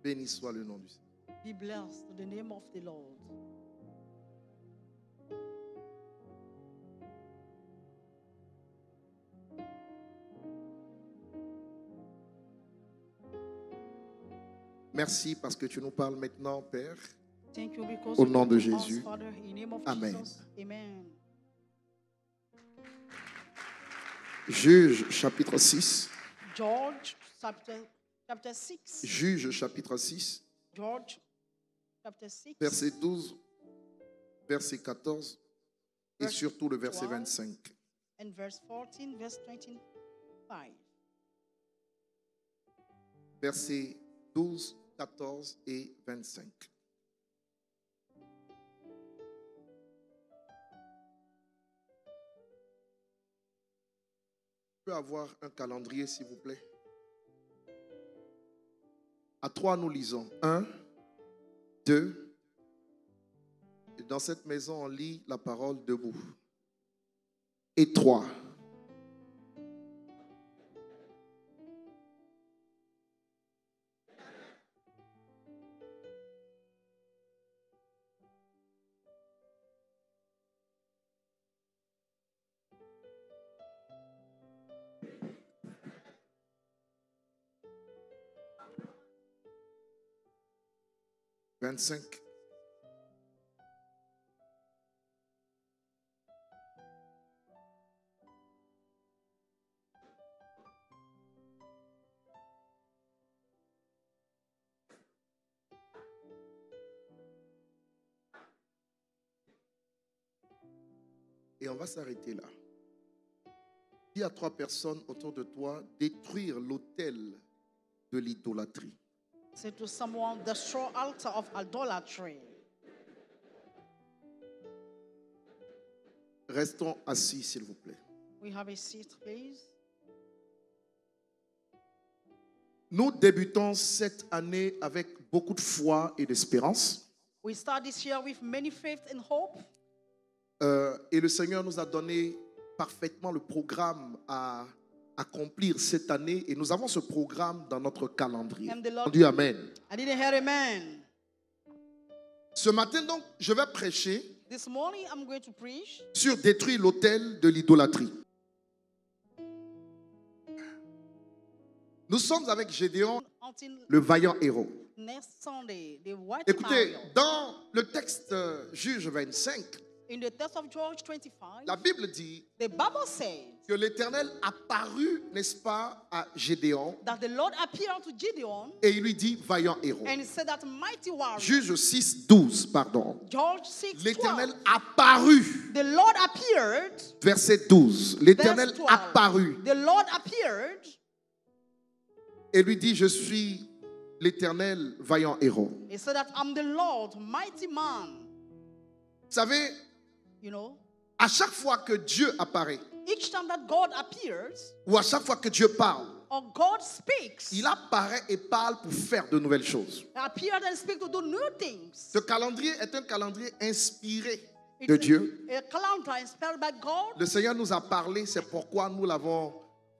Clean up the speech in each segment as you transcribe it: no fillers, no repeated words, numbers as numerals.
Béni soit le nom du Seigneur. Be blessed to the name of the Lord. Merci parce que tu nous parles maintenant, Père. Thank you because Au you nom de give us, Jésus. Father, in the name of Amen. Jesus. Amen. Juge chapitre 6. George chapter 6. Juge chapitre 6, George chapter 6. verset 12, verset 14 et Verse surtout le verset 12. 25. And verse 14, verse 25. Versets 12, 14 et 25. Je peux avoir un calendrier, s'il vous plaît? À 3, nous lisons. 1, 2. Et dans cette maison, on lit la parole debout. Et 3. « 25. Et on va s'arrêter là. Dis à 3 personnes autour de toi, détruire l'autel de l'idolâtrie. Say to someone, destroy altar of idolatry. Restons assis, s'il vous plaît. We have a seat, please. Nous débutons cette année avec beaucoup de foi et d'espérance. We start this year with many faith and hope. Et le Seigneur nous a donné parfaitement le programme à accomplir cette année. Et nous avons ce programme dans notre calendrier. And the Lord, Dis Amen. I didn't hear amen. Ce matin, donc, je vais prêcher This morning I'm going to preach sur détruire l'autel de l'idolâtrie. Nous sommes avec Gédéon, until le vaillant héros. next Sunday. The white Écoutez, warrior. dans le texte Juge 25, In the text of George 25, la Bible dit the Bible says que l'Éternel apparut, n'est-ce pas, à Gédéon that the Lord appeared to Gideon et il lui dit vaillant héros. and he said that mighty warrior. Juge 6, 12, pardon. George 6, L'Éternel 12. apparut, The Lord appeared. verset 12. L'Éternel Verse 12. apparut The Lord appeared et lui dit, je suis l'Éternel vaillant héros. He said that I'm the Lord, mighty man. Vous savez, You know, à chaque fois que Dieu apparaît, each time that God appears ou à chaque fois que Dieu parle, or God speaks, il apparaît et parle pour faire de nouvelles choses. He appeared and speaks to do new things. Ce calendrier est un calendrier inspiré It's de Dieu. a calendar inspired by God. Le Seigneur nous a parlé, c'est pourquoi nous l'avons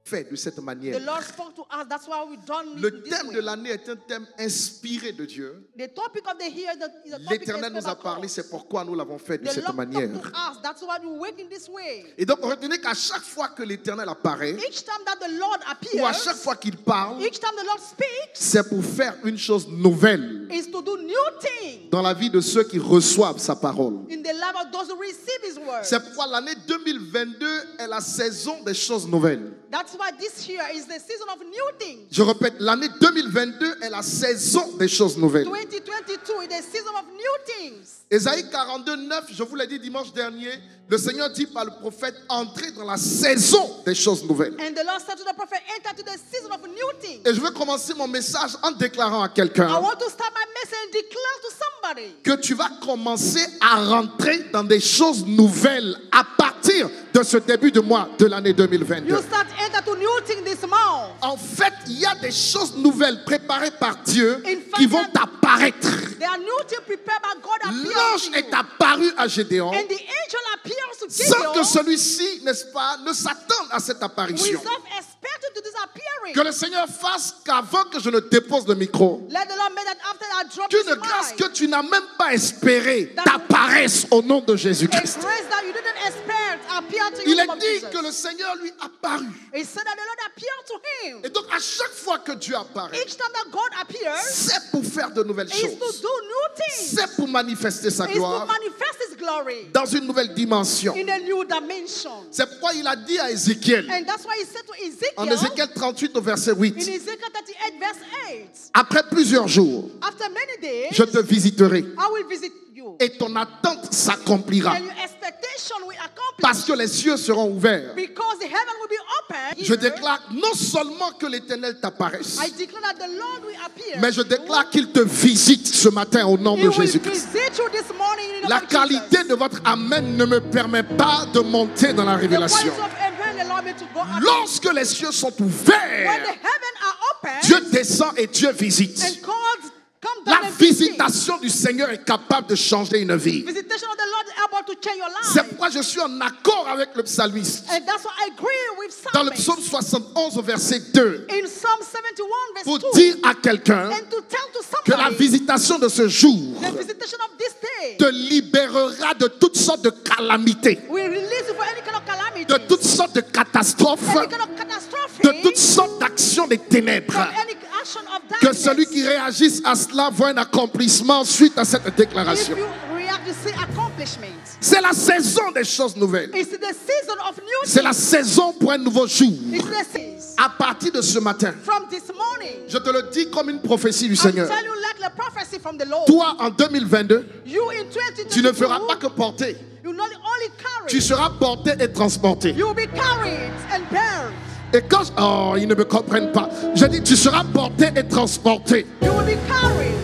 fait de cette manière. The Lord spoke to us. That's why we done Le it this thème way. de l'année est un thème inspiré de Dieu. The topic of the year is a topic L'Éternel nous a inspired by parlé, God. c'est pourquoi nous l'avons fait de The cette Lord manière. talked to us. That's why we work in this way. Et donc retenez qu'à chaque fois que l'Éternel apparaît, Each time that the Lord ou à appears, chaque fois qu'il parle, each time the Lord speaks, c'est pour faire une chose nouvelle is to do new things dans la vie de ceux qui reçoivent sa parole. in the life of those who receive His word. C'est pourquoi l'année 2022 est la saison des choses nouvelles. That's why this year is the season of new things. Je répète, l'année 2022 est la saison des choses nouvelles. 2022 is the season of new things. Ésaïe 42, 9, je vous l'ai dit dimanche dernier, le Seigneur dit par le prophète, entrez dans la saison des choses nouvelles. And the Lord said to the prophet, enter to the season of new things. Et je veux commencer mon message en déclarant à I quelqu'un want to start my message and declare to somebody que tu vas commencer à rentrer dans des choses nouvelles à partir de ce début de mois de l'année 2022. you start enter to new things this month. En fait, il y a des choses nouvelles préparées par Dieu In fact, qui vont apparaître. There are new things prepared by God appearing L'ange to you. est apparu à Gédéon And the angel appears to sans que Gideon celui-ci, n'est-ce pas, ne s'attende à cette apparition. without expecting to this appearance. glory. Que le Seigneur fasse qu'avant que je ne dépose le micro, Let the Lord make that after I drop qu'une this grâce mic, que tu n'as même pas espérée t'apparaisse au nom de a Jésus-Christ. grace that you didn't expect appear to you. Il in the name est of dit Jesus. que le Seigneur lui apparut. He said that the Lord appeared to him. Et donc à chaque fois que Dieu apparaît, Each time that God appears, c'est pour faire de nouvelles is to choses. do new things. C'est pour manifester sa Is to gloire manifest His glory dans une nouvelle dimension. in a new dimension. C'est pourquoi il a dit à Ézéchiel, And that's why He said to en Ezekiel, Ézéchiel 38 au verset in 8, Ezekiel 38 verse 8, après plusieurs jours, after many days, je te visiterai I will visit you. et ton attente s'accomplira And your expectation will accomplish. parce que les cieux seront ouverts. Because the heaven will be open. Je déclare non seulement que l'Éternel t'apparaisse, I declare that the Lord will appear. mais je déclare qu'il te visite ce matin au nom He de will Jésus-Christ. visit you this morning in the La name of qualité Jesus. de votre Amen ne me permet pas de monter dans la The révélation. quality of amen allow me to go up. Lorsque les cieux sont When ouverts, the heaven are open, Dieu descend et Dieu visite. and God come down La and visit. visitation du Seigneur est capable de changer une vie. Visitation of the Lord is able to change your C'est life. pourquoi je suis en accord avec le psalmiste. And that's why I agree with Dans le Psalmist. psaume 71 au verset 2, In Psalm 71 verse pour 2, dire à quelqu'un and to tell to que la somebody, visitation de ce jour the visitation of this day te libérera de toutes sortes de calamités, will release you for any kind of calamity, de toutes sortes de catastrophes, any kind of catastrophe, de toutes sortes d'actions des ténèbres. from any action of Que darkness. celui qui réagisse à cela voit un accomplissement suite à cette If déclaration. you react, you see accomplishment. C'est la saison des choses nouvelles. It's the season of new C'est la things. saison pour un nouveau jour. It's the season. À partir de ce matin, From this morning, je te le dis comme une prophétie du I Seigneur. tell you like the prophecy from the Lord. Toi, en 2022, You in 2022, tu ne feras pas que porter. you not only carry, Tu seras porté et transporté. you will be carried and bear. Et quand... Oh, ils ne me comprennent pas. Je dis, tu seras porté et transporté. You will be carried.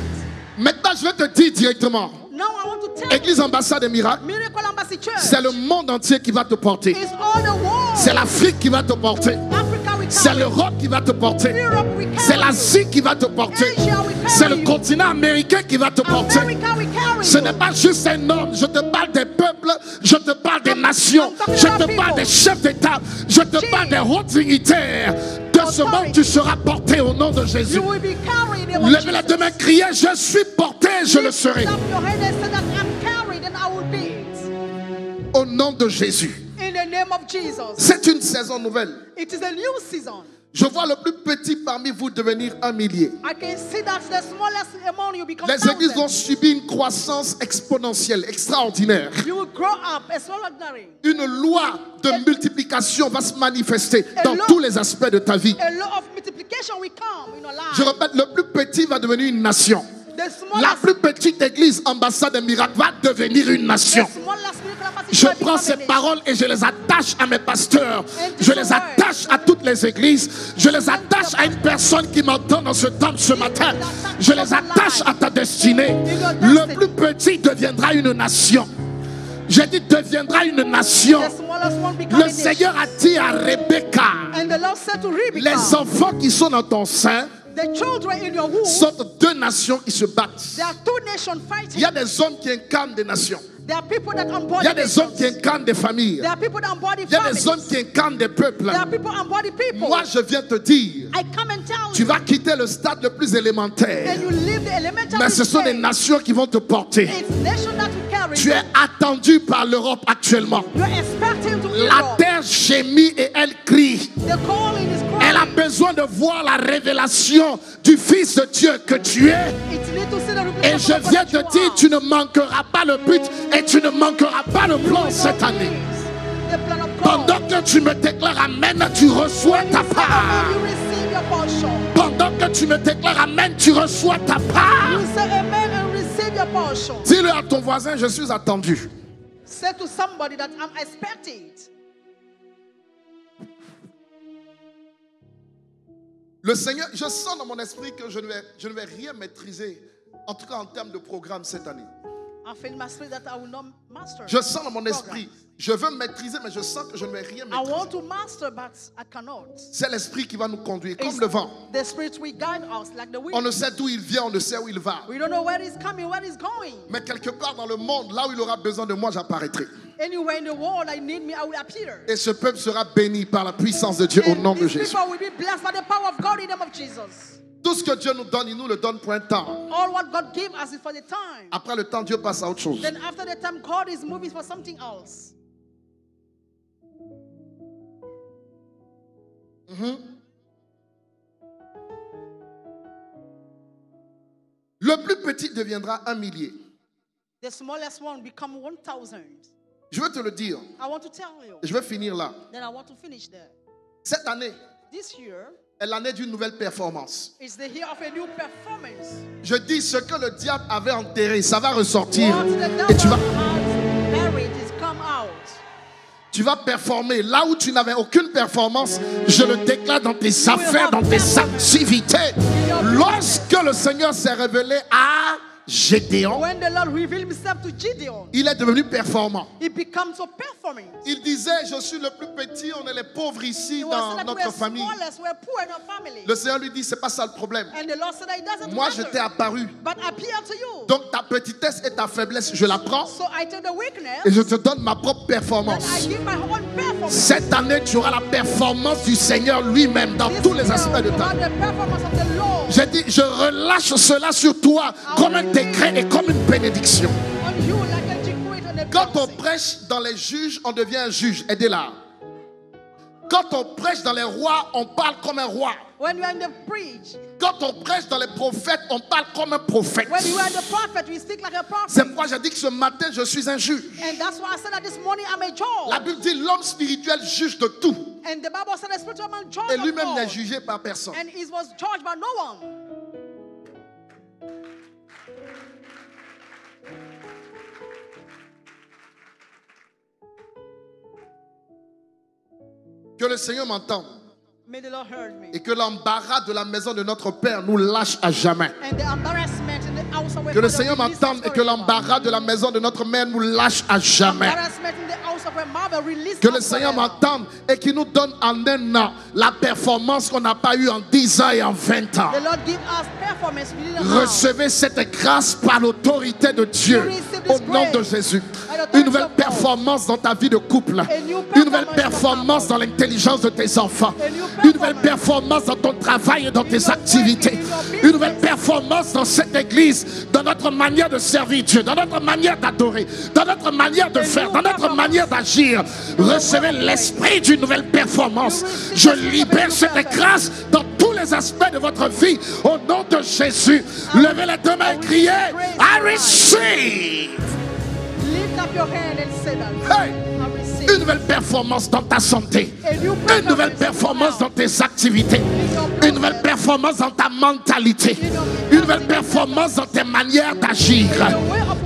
Maintenant, je vais te dire directement. Now I want to tell you, Église Ambassade des Miracles, Miracle Embassy Church c'est le monde entier qui va te porter. is all the world. C'est l'Afrique qui va te porter. Africa we C'est carry. l'Europe qui va te porter. Europe we carry. C'est l'Asie qui va te porter. Asia we carry. C'est le continent américain qui va te porter. America we carry. Ce n'est pas juste un homme. Je te parle des peuples. Je te parle des nations. Je te parle des chefs d'État. Je te parle des hauts dignitaires. De ce monde, tu seras porté au nom de Jésus. You will be carried. in Levez la deux mains, criez, je suis porté, je le serai. Lift up your hand and say that I'm carried and I will be it. Au nom de Jésus. In the name of Jesus. C'est une saison nouvelle. It is a new season. Je vois le plus petit parmi vous devenir un millier. I can see that the smallest among you become Les églises vont thousands. subir une croissance exponentielle, extraordinaire. You will grow up extraordinary. Une loi de multiplication va se manifester dans tous les aspects de ta vie. A law of multiplication will come in your life. Je répète, le plus petit va devenir une nation. The La smallest, plus petite église, ambassade des miracles, va devenir une nation. the smallest miracle embassy Je will prends become ces a nation. paroles et je les attache à mes pasteurs. Je les attache à toutes les églises. Je les attache à une personne qui m'entend dans ce temple ce matin. Je les attache à ta destinée. Le plus petit deviendra une nation. J'ai dit deviendra une nation. The smallest one become Le a nation. Seigneur a dit à Rebecca, And the Lord said to Rebecca, les enfants qui sont dans ton sein the children in your womb, sont deux nations qui se battent. there are two nations Il fighting. y a des hommes qui incarnent des nations. There are people that Il embody y a des hommes nations. qui incarnent des familles. There are people that embody Il y a des families. hommes qui incarnent des peuples. There are people that embody people. Moi, je viens te dire, I come and tell tu you, vas quitter le stade le plus élémentaire. and you leave the elementary Mais ce sont des stage. nations qui vont te porter. It's nation that will carry Tu you. es attendu par l'Europe actuellement. You're expecting to La Europe. terre gémit et elle crie. The calling is Elle a growing. besoin de voir la révélation du Fils de Dieu que tu es. It need to see the Et revelation je of God viens that you te dire, are. tu ne manqueras pas le but et tu ne manqueras pas le plan cette année. The plan of God. Pendant que tu me déclares Amen, tu reçois When you ta say part. amen, you receive your portion. Pendant que tu me déclares Amen, tu reçois ta part. You say amen and receive your portion. Dis-le à ton voisin, je suis attendu. Say to somebody that I'm expecting. Le Seigneur, je sens dans mon esprit que je ne vais rien maîtriser, en tout cas en termes de programme cette année. I feel in my spirit that I will not master. Je sens dans mon esprit, je veux maîtriser, mais je sens que je ne vais rien I maîtriser. want to master, but I cannot. C'est l'esprit qui va nous conduire, comme It's le vent. the spirit will guide us like the wind. On ne sait d'où il vient, on ne sait où il va. We don't know where he's coming, where he's going. Mais quelque part dans le monde, là où il aura besoin de moi, j'apparaîtrai. Anywhere in the world I need me, I will appear. Et ce peuple sera béni par la puissance de Dieu au nom And de these Jésus. people will be blessed by the power of God in the name of Jesus. Tout ce que Dieu nous donne, il nous le donne pour un temps. All what God gave us is for the time. Après le temps, Dieu passe à autre chose. Then after the time, God is moving for something else. Le plus petit deviendra 1 millier. The smallest one become 1,000. Je veux te le dire. I want to tell you. Je vais finir là. Then I want to finish there. Cette année This year est l'année d'une nouvelle performance. is the year of a new performance. Je dis ce que le diable avait enterré, ça va ressortir. What the Et tu vas, devil has buried is come out. tu vas performer. Là où tu n'avais aucune performance, je le déclare dans tes affaires, dans tes activités. Lorsque le Seigneur s'est révélé à Gédéon, When the Lord revealed himself to Gideon, il est devenu performant. he becomes so performing. Il disait, je suis le plus petit, on est les pauvres ici He was dans like notre we're famille. smallest, we're poor in our family. Le Seigneur lui dit, c'est pas ça le problème. And the Lord said that it doesn't Moi, je matter. t'ai apparu. But appear to you. Donc ta petitesse et ta faiblesse, je la prends So I take the weakness et je te donne ma propre and performance. I give my own performance. Cette année, tu auras la performance du Seigneur lui-même dans This tous les year, aspects de you ta have vie. the performance of the Lord J'ai dit, je relâche cela sur toi comme un décret et comme une bénédiction. on you like a decree and a Quand on blessing. prêche dans les juges, on devient un juge. Aidez-la. Quand on prêche dans les rois, on parle comme un roi. When you are in the preach, Quand on prêche dans les prophètes, on parle comme un prophète. when you are the prophet, you speak like a C'est prophet. pourquoi j'ai dit que ce matin, je suis un juge. And that's why I said that this morning I'm a La judge. Bible dit l'homme spirituel juge de tout. And the Bible said the spiritual man judge Et of lui-même n'est God. jugé par personne. And he was judged by no one. Que le Seigneur m'entende. May the Lord heard me. Et que l'embarras de la maison de notre Père nous lâche à jamais. And the embarrassment in the house of Que le Seigneur m'entende et que l'embarras de la maison de notre mère nous lâche à jamais. embarrassment in the house of a mother release Que us le Seigneur forever. m'entende et qu'il nous donne en un an la performance qu'on n'a pas eue en 10 ans et en 20 ans. The Lord give us performance within the house. Recevez cette grâce par l'autorité de Dieu au nom de Jésus. Une nouvelle performance dans ta vie de couple. Une nouvelle performance dans l'intelligence de tes enfants. Une nouvelle performance dans ton travail et dans tes activités. Une nouvelle performance dans cette église, dans notre manière de servir Dieu, dans notre manière d'adorer, dans notre manière de faire, dans notre manière d'agir. Recevez l'esprit d'une nouvelle performance. Je libère cette grâce dans tous les aspects de votre vie au nom de Jésus. Levez les deux mains et criez, I receive. Lift up your hand and say that. Hey! I receive. Une nouvelle performance dans ta santé. Une nouvelle performance dans tes activités. Une nouvelle performance dans ta mentalité. Une nouvelle performance dans tes manières d'agir.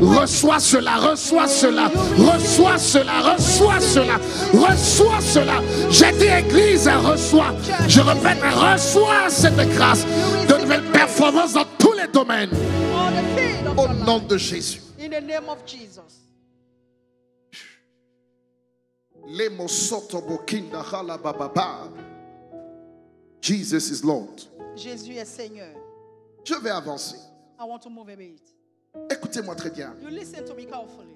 Reçois cela, reçois cela, reçois cela, reçois cela, reçois cela. J'ai dit église, reçois. Je répète, reçois cette grâce de nouvelles performances dans tous les domaines. All the field of Au your life. nom de Jésus. In the name of Jesus. Jesus is Lord. Jésus est Seigneur. Je vais avancer. I want to move a bit. Écoutez-moi très bien. You listen to me carefully.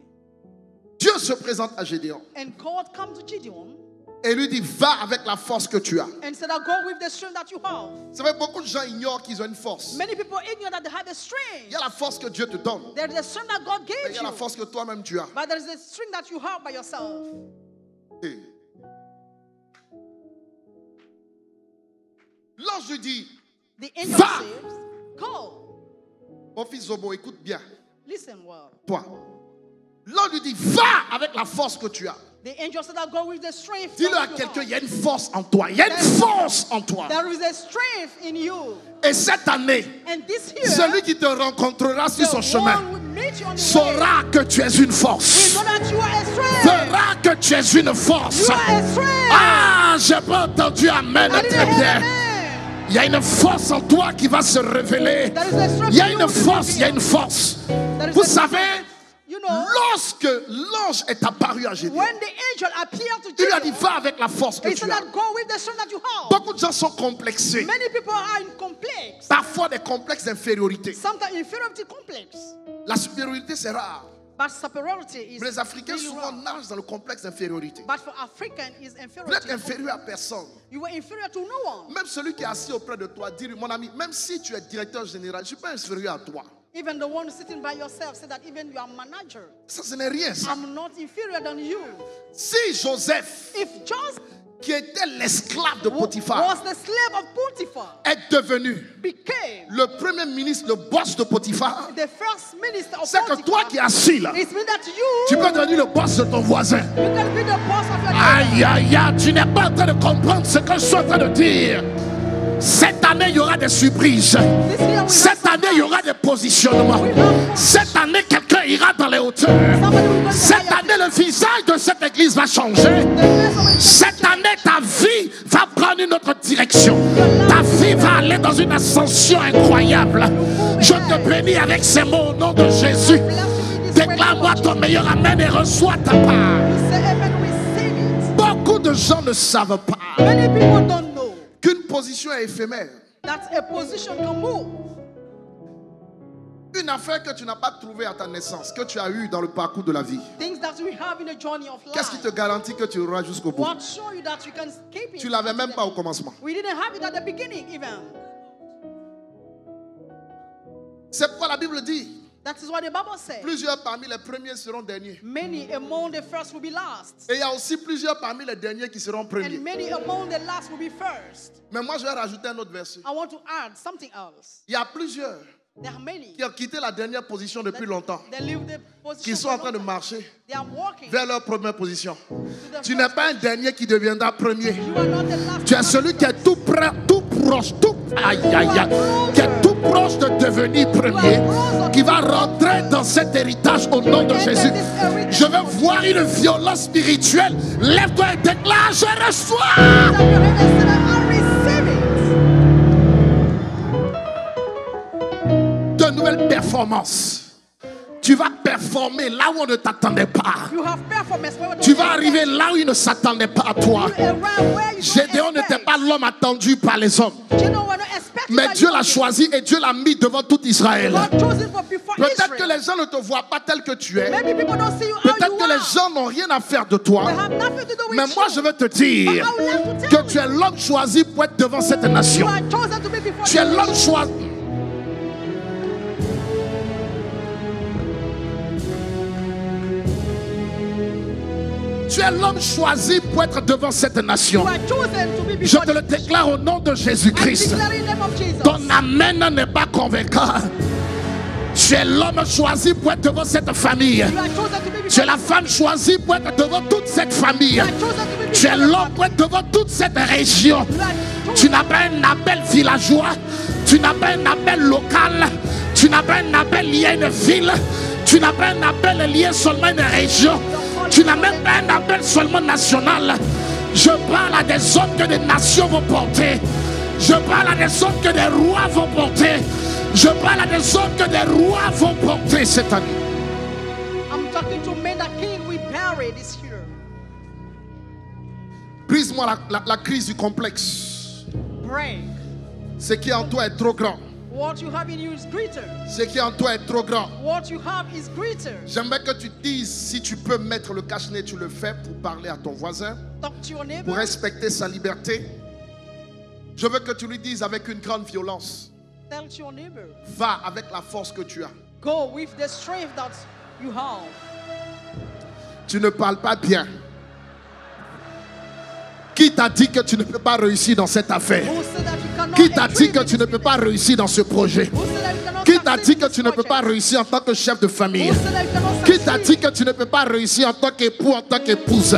Dieu se présente à Gédéon And God come to Gideon et lui dit, va avec la force que tu as. and said, I'll go with the strength that you have. C'est vrai, beaucoup de gens ignorent qu'ils ont une force. Many people ignore that they have a Il strength. y a la force que Dieu te donne. There is a strength that God Mais gave il y a la you. force que toi-même tu as. But there is a strength that you have by yourself. Et l'ange lui dit, The angel Va. says, go. mon fils Zobo, écoute bien. Listen well. Toi. L'ange lui dit, va avec la force que tu as. The angel said, I'll go with the strength Dis-le à that you quelqu'un, il y have. a une force en toi. Il y a une force en toi. There is a strength in you. Et cette année, And this year, celui qui te rencontrera sur son the chemin one will meet you on the way. saura que tu es une We force. know that you are a strength. Verra que tu es une force. You are a strength. Ah, j'ai pas entendu amen I didn't très hear bien. amen. Il y a une force en toi qui va se révéler. There is a strength Il y a in une you. force, il y a une force. There is Vous a savez, strength. You know, lorsque l'ange est apparu à Gédéon, when the angel appeared to il lui a dit, Gideon, va avec la force que he tu said as. that go with the strength that you have. Beaucoup de gens sont complexés. Many people are in complex. Parfois des complexes d'infériorité. Sometimes inferiority complex. La supériorité, c'est rare. But superiority is Mais les Africains really souvent wrong. nagent dans le complexe d'infériorité. But for African is Vous n'êtes inferiority. inférieur à personne. You were inferior to no one. Même celui qui est assis auprès de toi, dit, mon ami, même si tu es directeur général, je ne suis pas inférieur à toi. Even the one sitting by yourself said that even you are manager. Ça, ce n'est rien, ça. I'm not inferior than you. Si Joseph, If Joseph qui était l'esclave de Potiphar, was the slave of Potiphar, est devenu became le premier ministre, le boss de Potiphar, the first minister of c'est que Potiphar, toi qui es assis là, it means that tu you peux devenir le boss de ton voisin. can be the boss of your Aïe, aïe, aïe, tu n'es pas en train de comprendre ce que je suis en train de dire. Cette année, il y aura des surprises. Cette année, il y aura des positionnements. Cette année, quelqu'un ira dans les hauteurs. Cette année, le visage de cette église va changer. Cette année, ta vie va prendre une autre direction. Ta vie va aller dans une ascension incroyable. Je te bénis avec ces mots au nom de Jésus. Déclare-moi ton meilleur amen et reçois ta part. Beaucoup de gens ne savent pas Many people don't know qu'une position est éphémère. that a position can move. Une affaire que tu n'as pas trouvée à ta naissance, que tu as eue dans le parcours de la vie. Things that we have in the journey of life. Qu'est-ce qui te garantit que tu auras jusqu'au bout? What show you that you can keep it? Tu l'avais même pas au commencement. We didn't have it at the beginning even. C'est pourquoi la Bible dit, That is what the Bible says. plusieurs parmi les premiers seront derniers. Many among the first will be last. Et il y a aussi plusieurs parmi les derniers qui seront premiers. And many among the last will be first. Mais moi, je vais rajouter un autre verset. I want to add something else. Il y a plusieurs There are many qui ont quitté la dernière position depuis longtemps, that leave the position. qui sont en for train de long time. marcher They are walking vers leur première position. to the Tu n'es first. pas un dernier qui deviendra premier. You are not the last. Tu es celui qui est tout près, tout proche, tout aïe aïe aïe, qui est tout proche de devenir premier, qui va rentrer dans cet héritage au nom de Jésus. Je veux voir une violence spirituelle. Lève-toi et déclare, je reçois. Lift up your hand and say that I receive it. De nouvelles performances. Tu vas performer là où on ne t'attendait pas. You have performance. Tu vas arriver là où il ne s'attendait pas à toi. You arrive where you Gédéon don't n'était expect. pas l'homme attendu par les hommes. You know, we're not expecting Mais that Dieu you l'a will choisi et Dieu l'a mis devant tout Israël. God chose it for before Peut-être que Israel. les gens ne te voient pas tel que tu es. Maybe people don't see you how Peut-être you que are. les gens n'ont rien à faire de toi. They have nothing to do with Mais moi, you. je veux te dire But I would like to que tell tu es l'homme choisi pour être devant cette nation. You are chosen to be before Tu es the l'homme nation. choisi. Tu es l'homme choisi pour être devant cette nation. You are chosen to be Je before te le the déclare au nom de I Jésus-Christ. declare in the name of Jesus. Ton amen n'est pas convaincant. Tu es l'homme choisi pour être devant cette famille. You are chosen to be Tu es before la femme choisie pour être devant toute cette famille. You are chosen to be Tu es before l'homme pour être devant toute cette région. You are Tu chosen. n'as pas un appel villageois. Tu n'as pas un appel local. Tu n'as pas un appel lié à une ville. Tu n'as pas un appel lié seulement à une région. Tu n'as même pas un appel seulement national. Je parle à des hommes que des nations vont porter. Je parle à des hommes que des rois vont porter. Je parle à des hommes que des rois vont porter cette année. I'm talking to men that king we bury this year. Brise-moi la crise du complexe. Break. Ce qui est en toi est trop grand. What you have in you is greater. Ce qui est en toi est trop grand. What you have is greater. J'aimerais que tu dises, si tu peux mettre le cache-nez, tu le fais pour parler à ton voisin, Talk to your neighbor. pour respecter sa liberté. Je veux que tu lui dises avec une grande violence, Tell to your neighbor. va avec la force que tu as. Go with the strength that you have. Tu ne parles pas bien. Qui t'a dit que tu ne peux pas réussir dans cette affaire? Who said that you cannot Qui t'a dit achieve que it? tu ne peux pas réussir dans ce projet? Who said that you cannot Qui t'a succeed dit in que this tu ne peux pas project? réussir en tant que chef de famille? Who said that you cannot Qui t'a succeed? dit que tu ne peux pas réussir en tant qu'époux, en tant qu'épouse?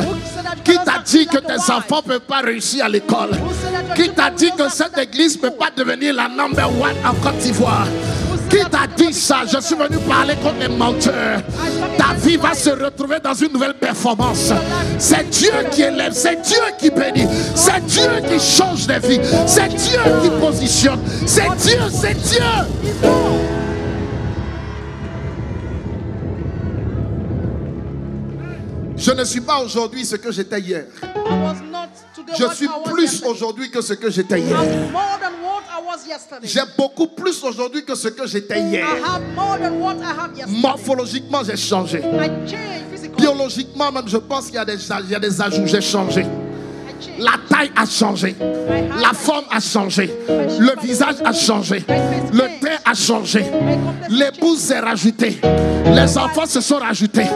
Qui t'a dit que tes enfants ne peuvent pas réussir à l'école? Qui t'a dit que cette église ne peut pas devenir la number one en Côte d'Ivoire? Qui t'a dit ça? Je suis venu parler contre les menteurs. Ta vie va se retrouver dans une nouvelle performance. C'est Dieu qui élève, c'est Dieu qui bénit, c'est Dieu qui change les vies, c'est Dieu qui positionne, c'est Dieu, c'est Dieu. He's gone. Je ne suis pas aujourd'hui ce que j'étais hier. Je suis plus aujourd'hui que ce que j'étais hier. J'ai beaucoup plus aujourd'hui que ce que j'étais hier. Morphologiquement, j'ai changé. Biologiquement, même, je pense qu'il y a des ajouts. J'ai changé. La taille a changé. La forme a changé. Le visage a changé. Le teint a changé. L'épouse s'est rajoutée. Les enfants se sont rajoutés.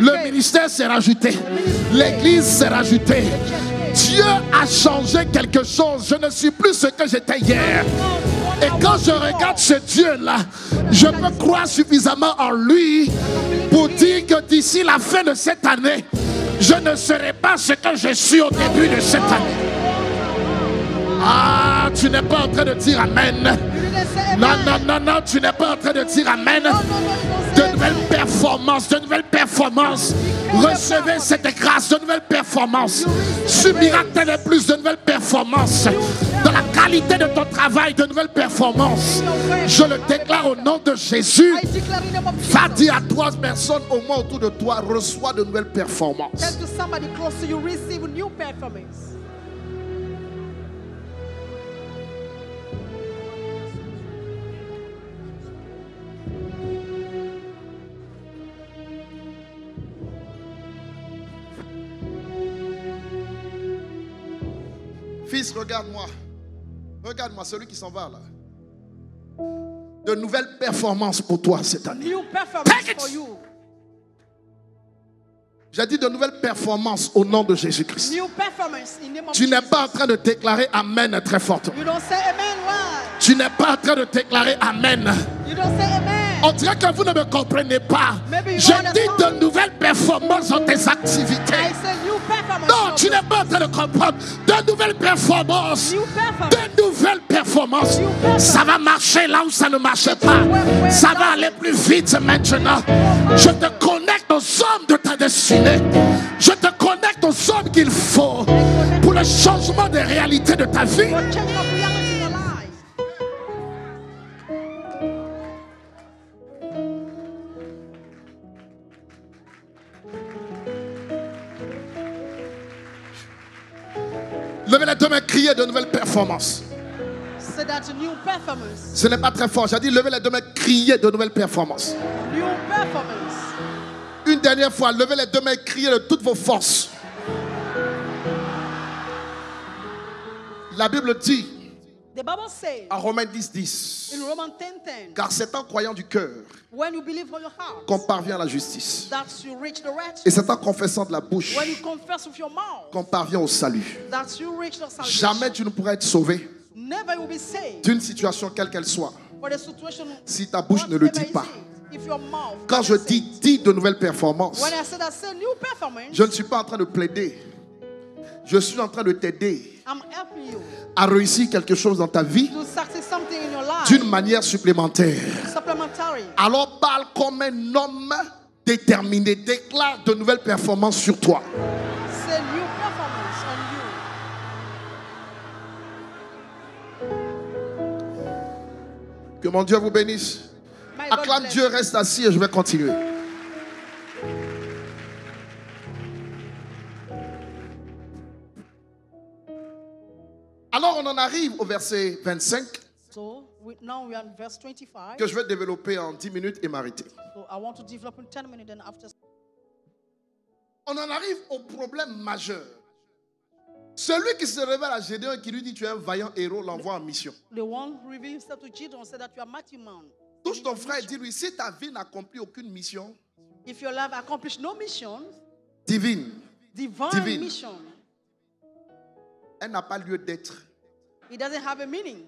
Le ministère s'est rajouté. L'église s'est rajoutée. Dieu a changé quelque chose. Je ne suis plus ce que j'étais hier. Et quand je regarde ce Dieu-là, je peux croire suffisamment en lui pour dire que d'ici la fin de cette année, je ne serai pas ce que je suis au début de cette année. Ah, tu n'es pas en train de dire Amen. Non, non, non, non, tu n'es pas en train de dire Amen. De nouvelles performances, de nouvelles performances. Recevez cette grâce, de nouvelles performances. Subira tel plus de nouvelles performances. Dans la qualité de ton travail, de nouvelles performances. Je le déclare au nom de Jésus. Va dire à 3 personnes au moins autour de toi, reçois de nouvelles performances. Tell to somebody close to you, receive new performance. Fils, regarde-moi. Regarde-moi, celui qui s'en va là. De nouvelles performances pour toi cette année. New performance for you. J'ai dit de nouvelles performances au nom de Jésus-Christ. New performance in name of Tu n'es Jesus. pas en train de déclarer Amen très fortement. You don't say amen, why? Tu n'es pas en train de déclarer Amen. You don't say amen. On dirait que vous ne me comprenez pas. Je dis de nouvelles performances dans tes activités. I say new performance. Non, tu n'es pas en train de comprendre. De nouvelles performances. De nouvelles performances. Ça va marcher là où ça ne marchait pas. Ça va aller plus vite maintenant. Je te connecte aux hommes de ta destinée. Je te connecte aux hommes qu'il faut pour le changement des réalités de ta vie. For changing of reality in your life. Levez les deux mains, criez de nouvelles performances. So that's a new performance. Ce n'est pas très fort. J'ai dit levez les deux mains, criez de nouvelles performances. New performance. Une dernière fois, levez les deux mains, criez de toutes vos forces. La Bible dit The Bible says en Romains 10:10, in Romans 10:10, car c'est en croyant du cœur when you believe from your heart, qu'on parvient à la justice. that you reach the Et righteous. c'est en confessant de la bouche When you confess with your mouth, qu'on parvient au salut. that you reach the salvation. Jamais tu ne pourras être sauvé Never will be saved d'une situation quelle qu'elle soit for the situation. si ta bouche ne le dit pas. If your mouth Quand je doesn't say. dis de nouvelles performances, When I said I say new performance, je ne suis pas en train de plaider. Je suis en train de t'aider I'm helping you à réussir quelque chose dans ta vie to succeed something in your life. d'une manière supplémentaire. Supplementary. Alors parle comme un homme déterminé. Déclare de nouvelles performances sur toi. Say new performance on you. Que mon Dieu vous bénisse. My God Acclame bless Dieu, you. reste assis et je vais continuer. Alors on en arrive au verset 25 So now we are in verse 25. que je vais développer en 10 minutes et m'arrêter. So I want to develop in 10 minutes, then after. On en arrive au problème majeur. Celui qui se révèle à Gédéon et qui lui dit tu es un vaillant héros l'envoie en mission. The one who revealed himself to Gideon said that you are mighty man. Touche ton frère et dis-lui si ta vie n'accomplit aucune mission If your life accomplished no mission, divine, divine mission, elle n'a pas lieu d'être. it doesn't have a meaning.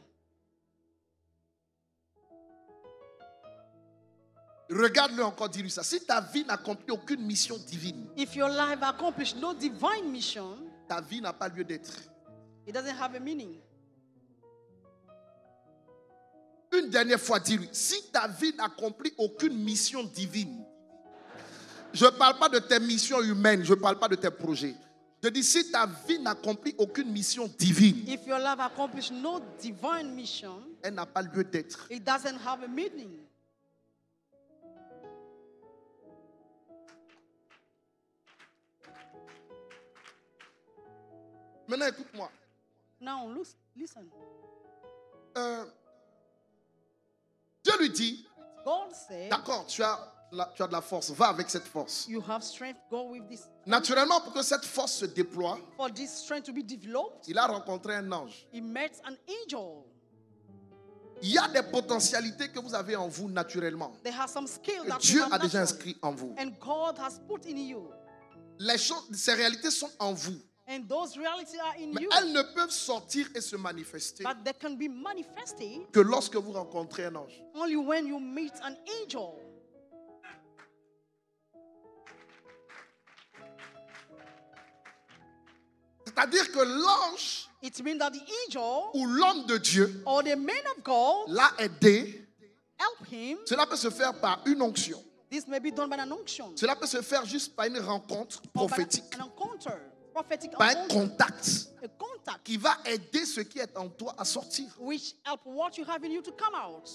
Regarde-le encore, dis-lui ça. Si ta vie n'accomplit aucune mission divine, If your life accomplished no divine mission, ta vie n'a pas lieu d'être. it doesn't have a meaning. Une dernière fois, dis-lui, si ta vie n'accomplit aucune mission divine, je ne parle pas de tes missions humaines, je ne parle pas de tes projets. Je dis, si ta vie n'accomplit aucune mission divine, If your life accomplished no divine mission, elle n'a pas lieu d'être. it doesn't have a meaning. Maintenant, écoute-moi. Now listen. Dieu lui dit, God said, d'accord, tu as de la force, va avec cette force. you have strength, go with this. Naturellement, pour que cette force se déploie, For this strength to be developed, il a rencontré un ange. he met an angel. Il y a des potentialités que vous avez en vous naturellement. There are some skills Que that Dieu you have a déjà naturally, inscrit en vous. and God has put in you. Les choses, ces réalités sont en vous. And those realities are in Mais you. elles ne peuvent sortir et se manifester But they can be manifested que lorsque vous rencontrez un ange. only when you meet an angel. C'est-à-dire que l'ange It means that the angel ou l'homme de Dieu or the man of God l'a aidé. help him. Cela peut se faire par une onction. This may be done by an unction Cela peut se faire juste par une rencontre or by prophétique, an encounter, prophetic par un encounter, contact a contact qui va aider ce qui est en toi à sortir. which help what you have in you to come out.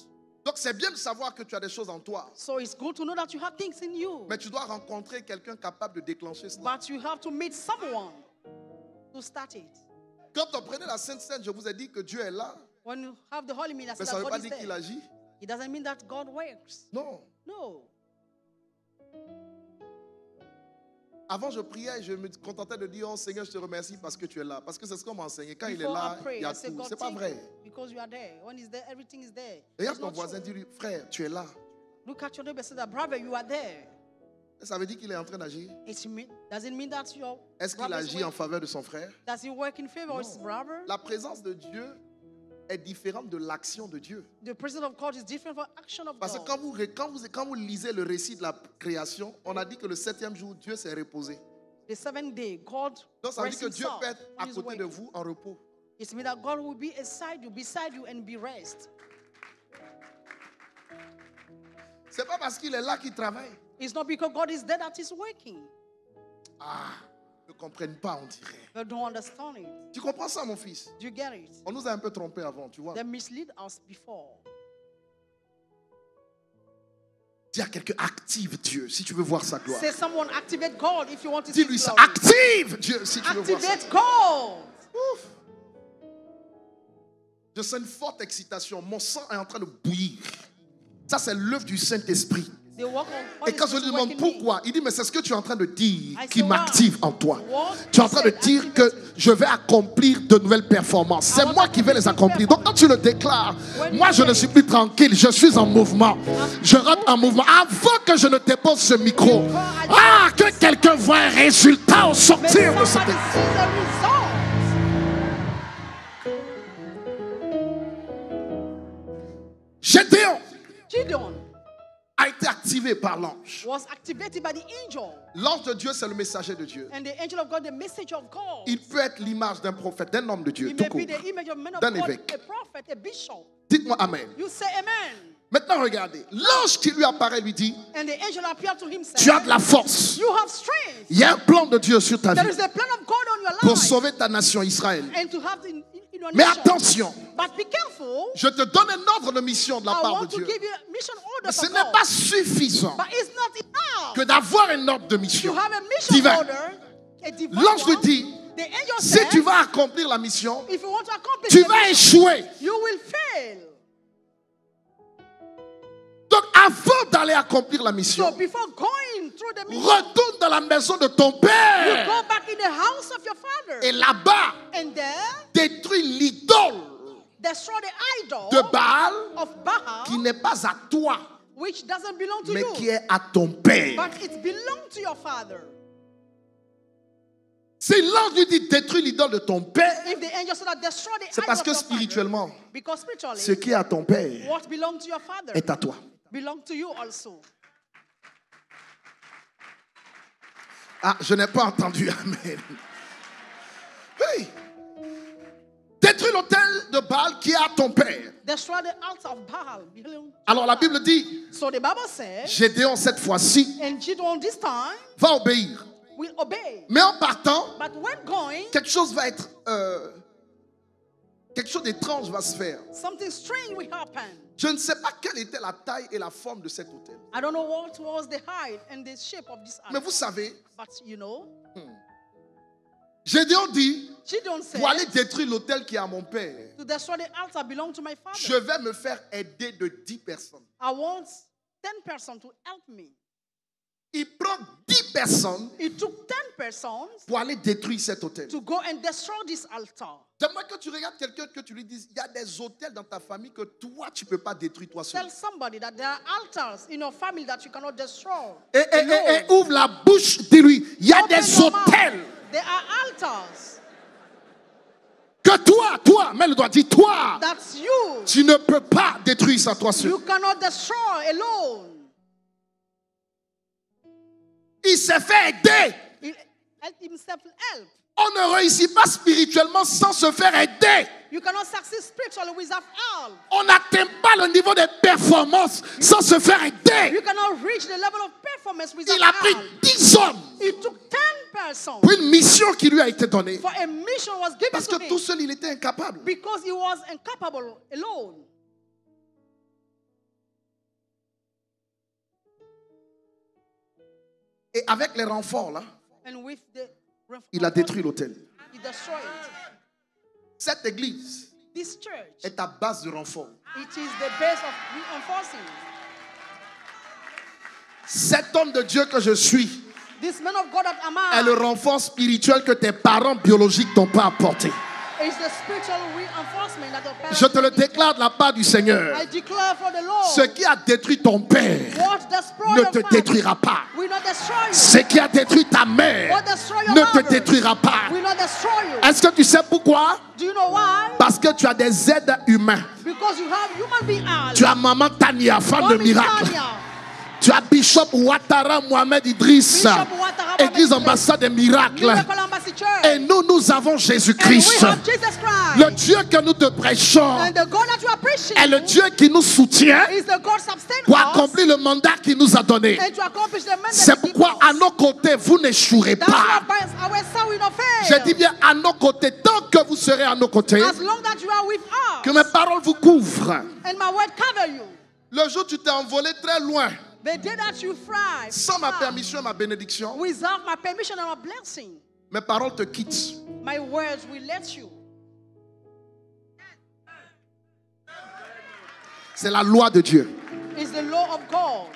Donc c'est bien de savoir que tu as des choses en toi, So it's good to know that you have things in you, mais tu dois rencontrer quelqu'un capable de déclencher cela. but you have to meet someone to start it. Quand on prenait la Sainte Seine, je vous ai dit que Dieu est là, When you have the Holy Meal, I mais said ça ne that veut God pas is dire qu'il there. agit. It doesn't mean that God works. Non. No. Avant, je priais et je me contentais de dire, oh Seigneur, je te remercie parce que tu es là. Parce que c'est ce qu'on m'a enseigné. Quand il est Before là, I pray, il y a I say, tout. God, C'est pas thank vrai. you because you are there. When he's there, everything is there. Regarde It's ton not voisin, true. dis-lui, frère, tu es là. Look at your neighbor, say that, brother, you are there. Ça veut dire qu'il est en train d'agir. Does it mean that your Est-ce qu'il brother is agit en working? faveur de son frère? Does he work in favor of his brother? La présence de Dieu est différente de l'action de Dieu. The presence of God is different from action of Parce que God. quand vous lisez le récit de la création, on a dit que le 7e jour, Dieu s'est reposé. The seventh day, God Donc ça veut dire rests que Dieu himself peut être à when he's côté de working. vous en repos. It means that God will be beside you and be rest. C'est pas parce qu'il est là qu'il travaille. It's not because God is there that he's working. Ah, ils ne comprennent pas, on dirait. They don't understand it. Tu comprends ça, mon fils? Do you get it? On nous a un peu trompés avant, tu vois. They mislead us before. Dis à quelqu'un, active Dieu si tu veux voir sa gloire. Say someone activate God if you want to see Dis-lui his ça, glory. active Dieu si tu veux voir ça. Activate God. Ouf. Je sens une forte excitation. Mon sang est en train de bouillir. Ça, c'est l'œuvre du Saint-Esprit. The work of Et quand je lui Spirit demande work in me. pourquoi, il dit, mais c'est ce que tu es en train de dire I qui say, m'active en toi. What Tu es en train de you said dire activates que me. je vais accomplir de nouvelles performances. C'est want moi to qui vais les accomplish accomplir. Donc quand tu le déclares, When moi you je say ne suis plus tranquille, je suis en mouvement. Je rentre en mouvement. Avant que je ne dépose ce micro, que quelqu'un voit un résultat au May sortir de somebody cette... see the result. Gédéon Gideon a été activé par l'ange. was activated by the angel. L'ange de Dieu, c'est le messager de Dieu. And the angel of God, the message of God. Il peut être l'image d'un prophète, d'un homme de Dieu, He tout may court. be the image of man of D'un God, évêque. a prophet, a bishop. Dites-moi Amen. You say amen. Maintenant, regardez. L'ange qui lui apparaît lui dit, And the angel appeared to him tu as saying, de la force. you have strength. Il y a un plan de Dieu sur ta There vie is a plan of God on your pour life. sauver ta nation Israël. And to have in your Mais nation. attention, But be careful. je te donne un ordre de mission de la I part de want to Dieu. give you a mission order Mais ce from n'est God. pas suffisant But it's not enough que d'avoir un ordre de mission to have a mission divin. order. A divine L'ange lui one. dit, The angel si said, tu vas accomplir la mission, if you want to accomplish tu the vas mission, échouer. you will fail. Donc avant d'aller accomplir la So mission, before going through the mission, retourne dans la maison de ton you père. go back in the house of your father. Et là-bas, And there, détruis l'idole destroy the idol de Baal of Baal, qui n'est pas à toi, which doesn't belong to mais you, qui est à ton père. but it belongs to your father. Si l'ange lui dit détruis l'idole de ton père, If the angel said that destroy the c'est idol parce of que your father, spirituellement, because spiritually, ce qui est à ton père what belongs to your father est à toi. belongs to you also. Ah, je n'ai pas entendu. Amen. Oui. Détruis l'autel de Baal qui est à ton père. Destroy the altar of Baal. belong to Alors la your Bible dit, So the Bible says, Gédéon cette fois-ci and Gideon this time va obéir. will obey. Mais en partant, But when going, quelque chose va être... quelque chose d'étrange va se faire. something strange will happen. Je ne sais pas quelle était la taille et la forme de cet autel. I don't know what was the height and the shape of this Mais altar. vous savez, But you know, Gédéon dit, Gideon said, pour aller détruire l'autel qui est à mon père, to destroy the altar belong to my father. je vais me faire aider de 10 personnes. I want 10 persons to help me. Il prend 10 personnes It took 10 persons pour aller détruire cet autel. to go and destroy this altar. J'aimerais que tu regardes quelqu'un, que tu lui dises, il y a des autels dans ta famille que toi, tu ne peux pas détruire toi seul. Tell somebody that there are altars in your family that you cannot destroy. Et ouvre la bouche, dis-lui, il y a Open des your mouth. autels There are altars. que toi, mais le doigt dit, toi, That's you. tu ne peux pas détruire ça toi seul. You cannot destroy alone. Il s'est fait aider. He help himself help. On ne réussit pas spirituellement sans se faire aider. You cannot succeed spiritually without help. On n'atteint pas le niveau de performance sans se faire aider. You cannot reach the level of performance without Il a pris help. 10 hommes It took 10 persons pour une mission qui lui a été donnée. for a mission was given Parce to que him tout seul, il était incapable. because he was incapable alone. Et avec les renforts, là, And with the il a détruit l'autel. he destroyed it. Cette église This church, est à base de renforts. it is the base of reinforcing. Cet homme de Dieu que je suis This man of God that am est le I renfort spirituel que tes parents biologiques t'ont pas apporté. is the spiritual reinforcement that the parents Je te le give you. déclare de la part du Seigneur. I declare for the Lord, Ce qui a détruit ton père what destroy ne your te family détruira pas. will not destroy you. Ce qui a détruit ta mère What destroy your ne te mother détruira pas. will not destroy you. Est-ce que tu sais pourquoi? Do you know why? Parce que tu as des aides humains. Because you have human being eyes. Tu as maman Tania, femme de Mommy miracle. Tanya, Tu as Bishop Ouattara Mohamed Idriss, Bishop Ouattara Mohamed Église Idriss, ambassade des miracles. Miracle Embassy Church. Et nous avons And we Jésus-Christ. have Jesus Christ. Le Dieu que nous te prêchons And the God that you are preaching est le Dieu qui nous soutient is the God sustain pour us accomplir le mandat qu'il nous a donné. and to accomplish the mandate C'est that he pourquoi gives us. à nos côtés, vous n'échouerez That's why pas. by our side will not Je fail. dis bien à nos côtés, tant que vous serez à nos côtés, As long that you are with que us mes paroles vous couvrent. and my word cover you. Le jour où tu t'es envolé très loin, The day that you fly sans ma far, permission et ma bénédiction, without my permission and my blessing, mes paroles te quittent. my words will let you. C'est la loi de Dieu. It's the law of God.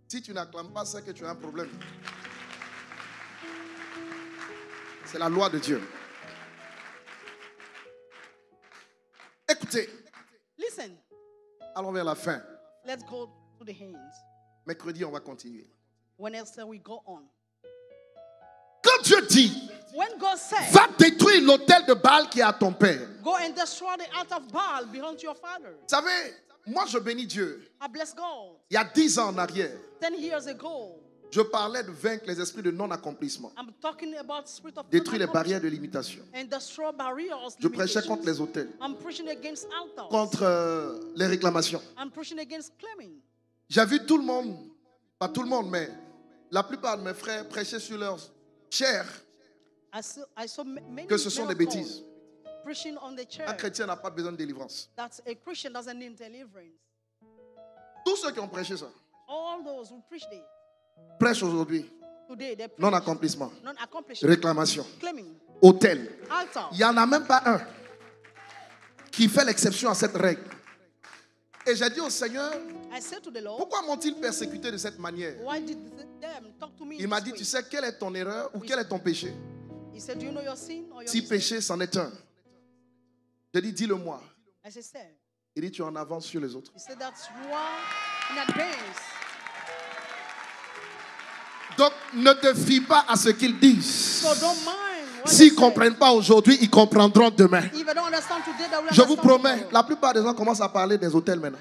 Si tu n'acclames pas, c'est que tu as un problème. C'est la loi de Dieu. Écoutez, Listen, allons vers la fin. let's go to the hands. Mercredi, on va continuer. Wednesday we go on. Quand Dieu dit, When God said, va détruire l'autel de Baal qui est à ton père. go and destroy the altar of Baal belong to your father. Vous savez, moi je bénis Dieu. I bless God. Il y a 10 ans en arrière, 10 years ago, je parlais de vaincre les esprits de non-accomplissement. I'm talking about spirit of Détruire les non-accomplishment barrières de limitation. and destroy barriers. Je prêchais contre limitations. les autels, I'm preaching against altars. contre les réclamations. I'm preaching against claiming. J'ai vu tout le monde, pas tout le monde, mais la plupart de mes frères prêcher sur leur chair I saw many que ce sont des men of God bêtises. preaching on the Un church. chrétien n'a pas besoin de délivrance. That a Christian doesn't need deliverance. Tous ceux qui ont prêché ça All those who preach it prêchent aujourd'hui today, they preach non-accomplissement, non-accomplishment, réclamation, claiming, autel. altar. Il n'y en a même pas un qui fait l'exception à cette règle. Et j'ai dit au Seigneur, I said to the Lord, pourquoi m'ont-ils persécuté de cette manière? why did them talk to me? Il in m'a this dit, way? tu sais quelle est ton erreur ou quel est ton péché? He said, do you know your sin or your Si mistake? péché, c'en est un. J'ai dit, dis-le-moi. I said, sir. Il dit, tu es en avance sur les autres. He said, that's you are in advance. Donc, ne te fie pas à ce qu'ils disent. So don't mind what S'ils they ne say. comprennent pas aujourd'hui, ils comprendront demain. If they don't understand today, they will Je vous understand promets, tomorrow. la plupart des gens commencent à parler des hôtels maintenant.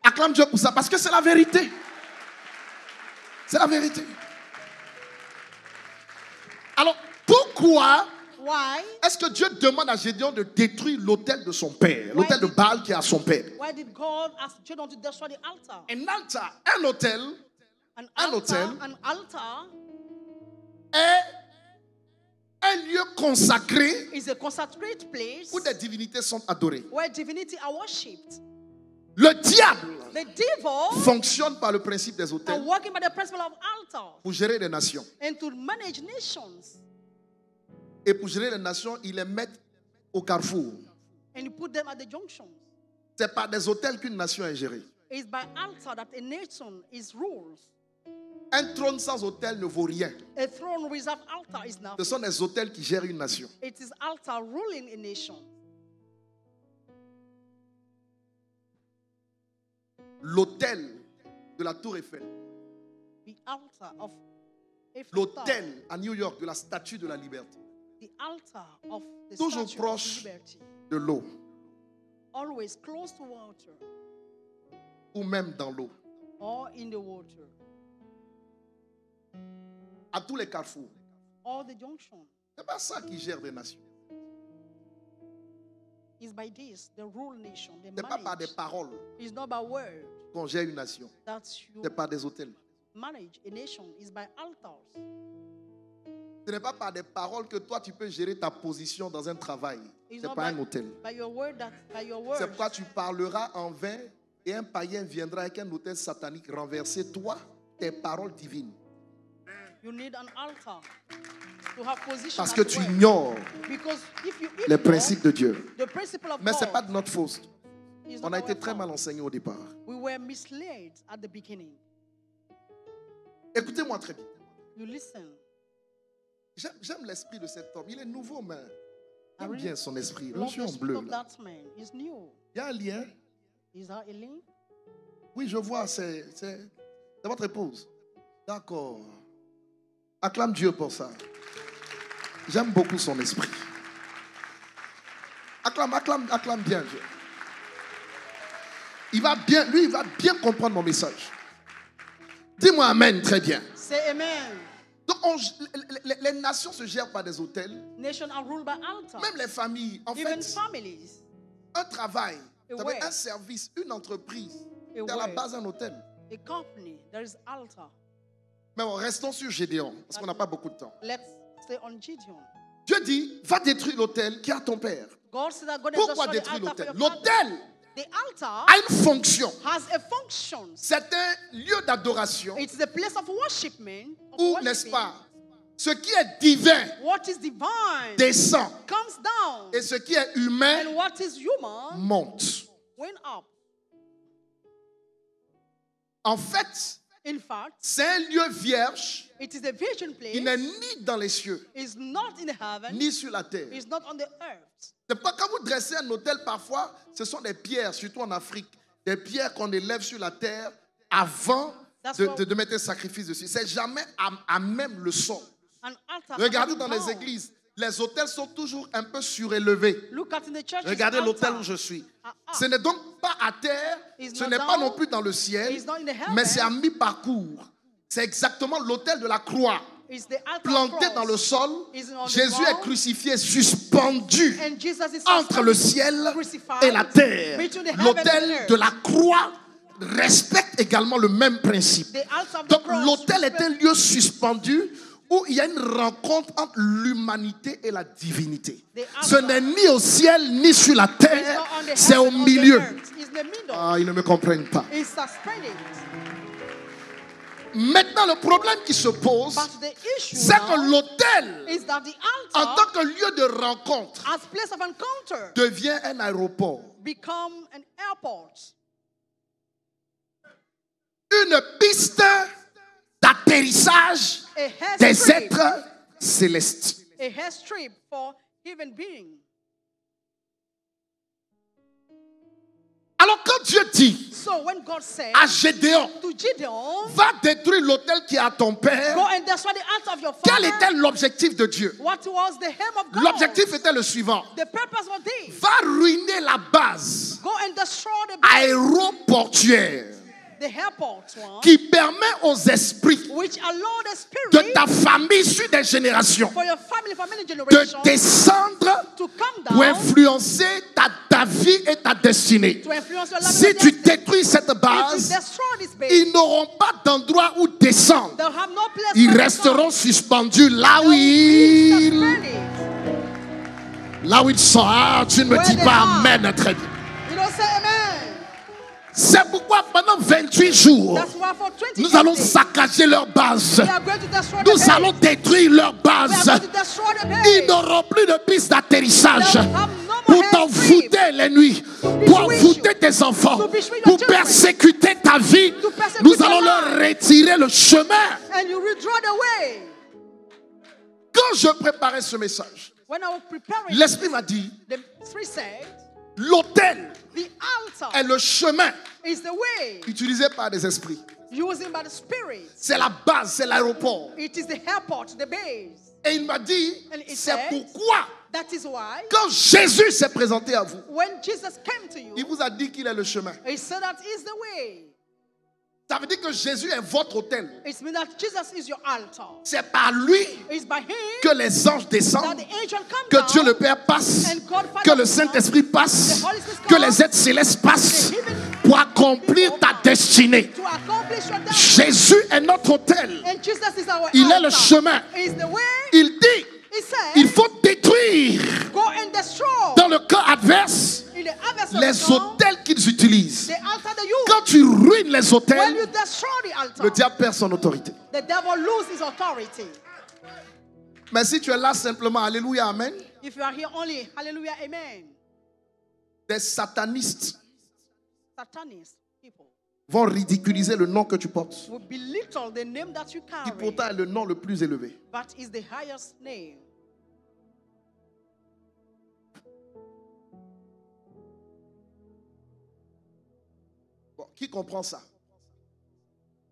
Acclame Dieu pour ça, parce que c'est la vérité. C'est la vérité. Alors, pourquoi Why? est-ce que Dieu demande à Gédéon de détruire l'autel de son père, l'autel de Baal qui est à son père? Why did God ask Gideon to destroy the altar? Un altar, un hôtel An Un altar, hôtel. an altar est un lieu consacré is a consecrated place où des divinités sont adorées. where divinity are worshipped. Le diable The devil fonctionne par le principe des are hôtels working by the principle of altars pour gérer les nations. and to manage nations. Et pour gérer les nations, il les met au carrefour. And you put them at the junctions. C'est par des hôtels qu'une nation est gérée. It's by altar that a nation is ruled. Un trône sans hôtel ne vaut rien. A throne without altar is Ce nothing. sont des hôtels qui gèrent une nation. It is altar ruling a nation. L'hôtel de la Tour Eiffel, The altar of Eiffel l'hôtel Tower, à New York de la Statue de la Liberté, the altar of the toujours Statue proche of Liberty, de l'eau always close to water ou même dans l'eau, or in the water, à tous les carrefours. or the junction. C'est pas ça qui gère des nations. Is by this the rule nation, the C'est pas par des manage. paroles It's not by word qu'on gère une nation. that you C'est par des hôtels. manage a nation. Is by altars. Ce n'est pas par des paroles que toi tu peux gérer ta position dans un travail. It's C'est not pas by, un hôtel. by your word that by your C'est word. pourquoi tu parleras en vain et un païen viendra avec un hôtel satanique renverser toi, tes paroles divines. You need an altar to have position. Parce as que tu well. ignores Because if you les ignore principes de Dieu. the principle of Mais ce n'est God, pas de notre faute. is On not a our été très fault. mal enseigné au départ. We were misled at the beginning. Écoutez-moi très bien. You listen. J'aime l'esprit de cet homme. Il est nouveau, mais I j'aime really bien son esprit. love Reçu the en spirit bleu. of Là. that man. Is new. Il y a un lien. Is that a link? Oui, je vois. C'est votre épouse. D'accord. Acclame Dieu pour ça. J'aime beaucoup son esprit. Acclame bien Dieu. Il va bien comprendre mon message. Dis-moi amen très bien. Say amen. Donc, les nations se gèrent par des hôtels. Nation are ruled by altars. Même les familles. En Even fait, families. un travail, A vous savez, work. un service, une entreprise, A c'est à la work. base un hôtel. A company. There is altar. Mais bon, restons sur Gédéon, parce qu'on n'a pas beaucoup de temps. Let's stay on Gideon. Dieu dit, va détruire l'autel qui est à ton père. God said that God has Pourquoi destroyed the détruire altar for l'autel? your father. L'autel The altar a une fonction. has a function. C'est un lieu d'adoration It's the place of worshipment. où, n'est-ce pas, ce qui est divin What is divine descend comes down. et ce qui est humain And what is human monte. went up. En fait, In fact, c'est un lieu vierge it is a vision place. qui n'est ni dans les cieux, It's not in heaven. ni sur la terre. It's not on the earth. C'est pas quand vous dressez un hôtel, parfois, ce sont des pierres, surtout en Afrique, des pierres qu'on élève sur la terre avant de mettre un sacrifice dessus. C'est jamais à même le sol. An altar Regardez is dans down. les églises, les hôtels sont toujours un peu surélevés. Look at in the church. Regardez l'hôtel où je suis. Ce n'est donc pas à terre, It's ce not n'est pas down. non plus dans le ciel, It's not in the heaven. mais c'est à mi-parcours. C'est exactement l'hôtel de la croix. It's the altar Planté cross. dans le sol, It's on the Jésus est ground. crucifié, suspendu And Jesus is entre le suspended, ciel crucified et la terre. between the heaven and L'autel the earth. de la croix respecte également le même principe. The altar of the Donc cross l'autel est un respect- lieu suspendu où il y a une rencontre entre l'humanité et la divinité. The Ce altar n'est ni au ciel ni sur la is terre, not on the c'est au heaven or the milieu. earth. It's the middle. Ah, ils ne me comprennent pas. It's suspended. Maintenant, le problème qui se pose, But the issue c'est que now l'autel, is that the en altar, tant que lieu de rencontre, as place of encounter, devient un aéroport. become an airport. Une piste d'atterrissage A hair des strip. êtres célestes. A hair strip for human being. Alors quand Dieu dit So when God said à Gédéon, to Gideon, va détruire l'autel qui est à ton père, go and destroy the altar of your quel father, était l'objectif de Dieu? what was the aim of God? L'objectif était le suivant. The purpose was this. Va ruiner la base Go and destroy aéroportuaire the airport one, qui permet aux esprits which allowed the de spirit ta famille sur des générations for your family, for many de generations, descendre to come pour down, influencer ta vie et ta destinée. to influence your life. Si and tu destiny. détruis cette If you base, destroy this base, ils n'auront pas d'endroit où descendre. they'll have no place Ils where to resteront come. suspendus là où They'll be ils suspended. sont. Ah, tu ne me Where dis they pas are. amen très bien. You don't say amen. C'est pourquoi pendant 28 jours, That's why for 28 nous allons days, saccager leur base. we are going to destroy the Nous base. allons détruire leur We base. are going to destroy the base. Ils n'auront plus de piste d'atterrissage They will have no more pour airstream. t'envoûter les nuits, pour envoûter tes enfants, To betray your pour children. persécuter ta vie. To persecute Nous your allons leur life. retirer le chemin. And you withdraw the way. Quand je préparais ce message, When I was preparing, l'Esprit m'a dit, the Spirit said, l'autel the altar est le chemin is the way utilisé par des esprits. used by the Spirit. C'est la base, c'est l'aéroport. It is the airport, the base. Et il m'a dit, And it c'est says- pourquoi That is why quand Jésus s'est présenté à vous, when Jesus came to you, il vous a dit qu'il est le chemin. he said that is the way. Ça veut dire que Jésus est votre autel. It means that Jesus is your altar. C'est par lui It's by him que les anges that descendent, the angel come que down, Dieu le Père passe, and God Father que le comes Saint-Esprit passe, the Holy Spirit que comes, les êtres célestes passent the heaven pour accomplir ta destinée. to accomplish your destiny. Jésus est notre autel. And Jesus is our Il est altar. le chemin. Is the way. Il dit, He said, il faut détruire go and destroy dans le camp adverse in the harvest of les the ground, autels qu'ils utilisent. the altar they use. Quand tu ruines les When autels, you destroy the altar, le diable perd son autorité. the devil loses his authority. Mais si tu es là simplement, alléluia, amen, If you are here only, hallelujah, amen. des satanistes Satanist people vont ridiculiser le nom que tu portes, will belittle the name that you qui carry, pourtant est le nom le plus élevé. but is the highest name. Bon, qui comprend ça?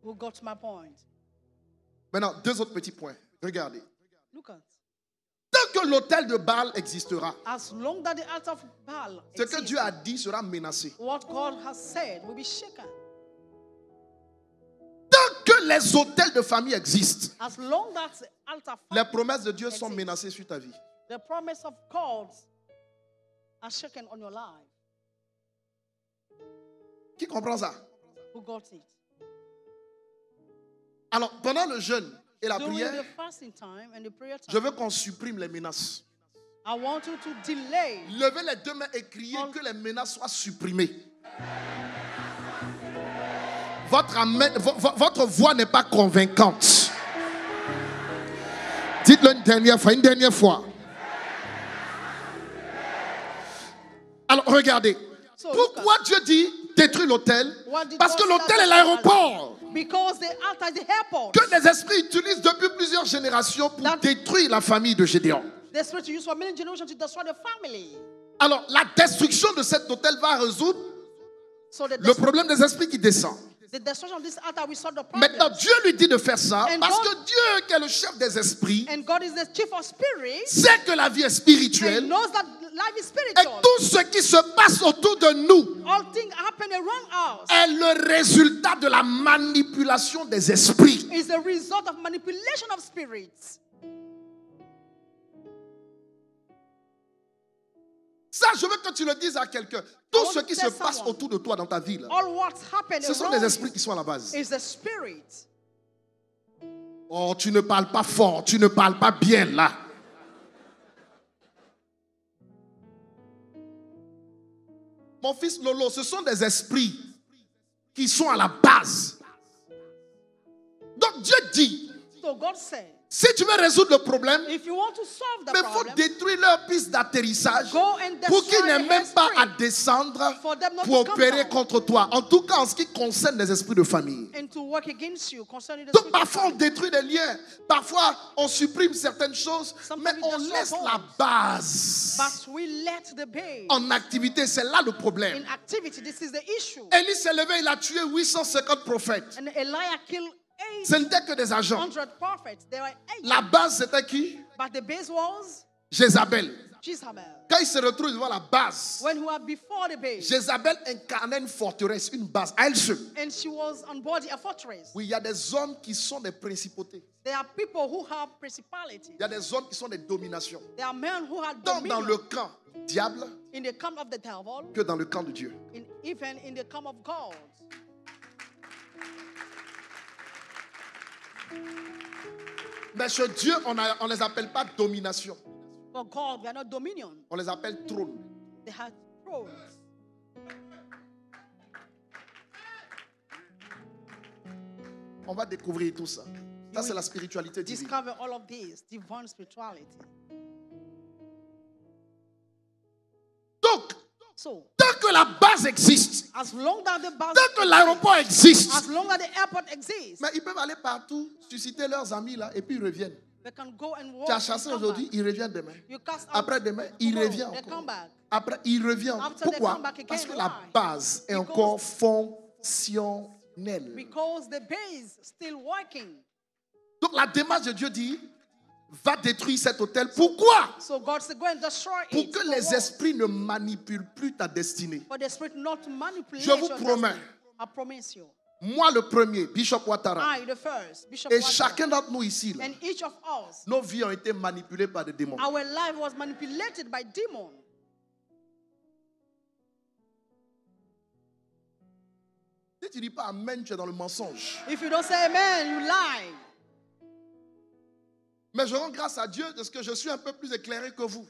Who got my point? Maintenant, deux autres petits points. Regardez. Look at. Tant que l'autel de Baal existera, As long that the altar of Baal ce que exists, Dieu a dit sera menacé. what God has said will be shaken. Tant que les autels de famille existent, As long that the altar of les promesses de Dieu sont exists, menacées sur ta vie. the promise of God are shaken on your life. Qui comprend ça? Who got it? Alors, pendant le jeûne et la During prière, the fasting time and the prayer time, je veux qu'on supprime les menaces. I want you to delay. Levez les deux mains et criez que les menaces soient supprimées. Votre voix n'est pas convaincante. Dites-le une dernière fois. Alors regardez. So, Pourquoi Dieu dit détruire l'autel? What did Parce God que say l'autel that est l'aéroport. Because the altar is the airport. Que les esprits utilisent depuis plusieurs générations pour détruire la famille de Gédéon. The spirit you use for many generations to destroy the family. Alors la destruction de cet autel va résoudre So le problème des esprits qui descendent. the destruction of this altar will solve the problem. Maintenant, Dieu lui dit de faire ça And parce God- que Dieu, qui est le chef des esprits, And God is the chief of spirits. sait que la vie est And spirituelle knows that life is et spiritual. tout ce qui se passe autour de nous All things happen around us. est le résultat de la manipulation des esprits. Is the result of manipulation of spirits. Ça, je veux que tu le dises à quelqu'un. Tout ce qui se passe autour de toi dans ta vie, là, All what's happened ce sont around des esprits you qui sont à la base. is the spirit. Oh, tu ne parles pas fort, tu ne parles pas bien là. Mon fils Lolo, ce sont des esprits qui sont à la base. Donc Dieu dit, So God said, si tu veux résoudre le problème, if you want to solve the il faut problem, détruire leur piste d'atterrissage go and pour qu'ils destroy n'aient the même pas à airstream descendre for them not pour to come opérer down contre toi. En tout cas, en ce qui concerne les esprits de famille. and to work against you concerning the Donc spirit of parfois on family. détruit des liens, parfois on supprime certaines choses, mais Sometimes we on destroy laisse bonds. la base But we let the base en activité. C'est là le problème. in activity. This is the issue. Élie s'est levé, il a tué 850 prophètes. And Elijah killed Ce n'était que des agents. 800 prophets. There were 8. La base c'était qui? But the base was Jézabel. Jezebel. Quand il se retrouve devant la base, When we were before the base, Jézabel incarnait une forteresse, une base à elle seule. and she was on board a fortress. Oui, il y a des hommes qui sont des principautés. There are people who have principalities. Il y a des hommes qui sont des dominations. There are men who have Tant dans dominion le camp du diable in the camp of the devil, que dans le camp de Dieu. even in the camp of God. Mais chez Dieu, on ne les appelle pas domination. For God, we are not dominion. On les appelle trône. They have thrones. on va découvrir tout ça. Ça, c'est la spiritualité divine. Discover all of this, divine spirituality. Donc, So, tant que la base existe, as long as the bus tant que l'aéroport existe, as long as the airport exists, mais ils peuvent aller partout, susciter leurs amis là, et puis ils reviennent. they can go and walk. Tu as and chassé come aujourd'hui, back. il revient demain. You cast out Après-demain, il tomorrow, revient they encore. come back. Après, il revient. After they Pourquoi? come back again, Parce que la why? base est Because- encore fonctionnelle. Because the base still working. Donc la démarche de Dieu dit, va détruire cet hôtel. Pourquoi? So God said, go and destroy Pour it. que For les what? esprits ne manipulent plus ta destinée. For the spirit not to manipulate Je vous your promets. destiny. I promise you. Moi le premier, Bishop Ouattara, I, the first, Bishop et Ouattara, chacun d'entre nous ici, là, and each of us, nos vies ont été manipulées par des démons. our life was manipulated by demons. Si tu ne dis pas Amen, tu es dans le mensonge. If you don't say amen, you lie. Mais je rends grâce à Dieu parce que je suis un peu plus éclairé que vous.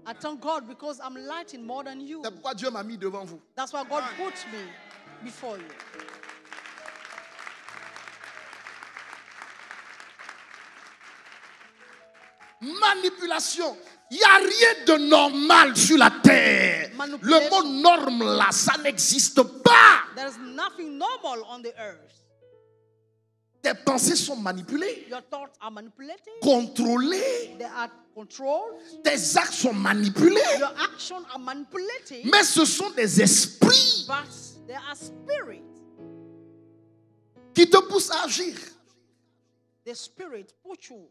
I thank God because I'm lighting more than you. C'est pourquoi Dieu m'a mis devant vous. That's why God put me before you. Manipulation. Il n'y a rien de normal sur la terre. Le mot norme là, ça n'existe pas. There is nothing normal on the earth. Tes pensées sont manipulées, Your thoughts are manipulated. contrôlées. They are controlled. Tes actes sont manipulés. Your actions are manipulated. Mais ce sont des esprits But they are spirits. qui te poussent à agir. The spirit put you.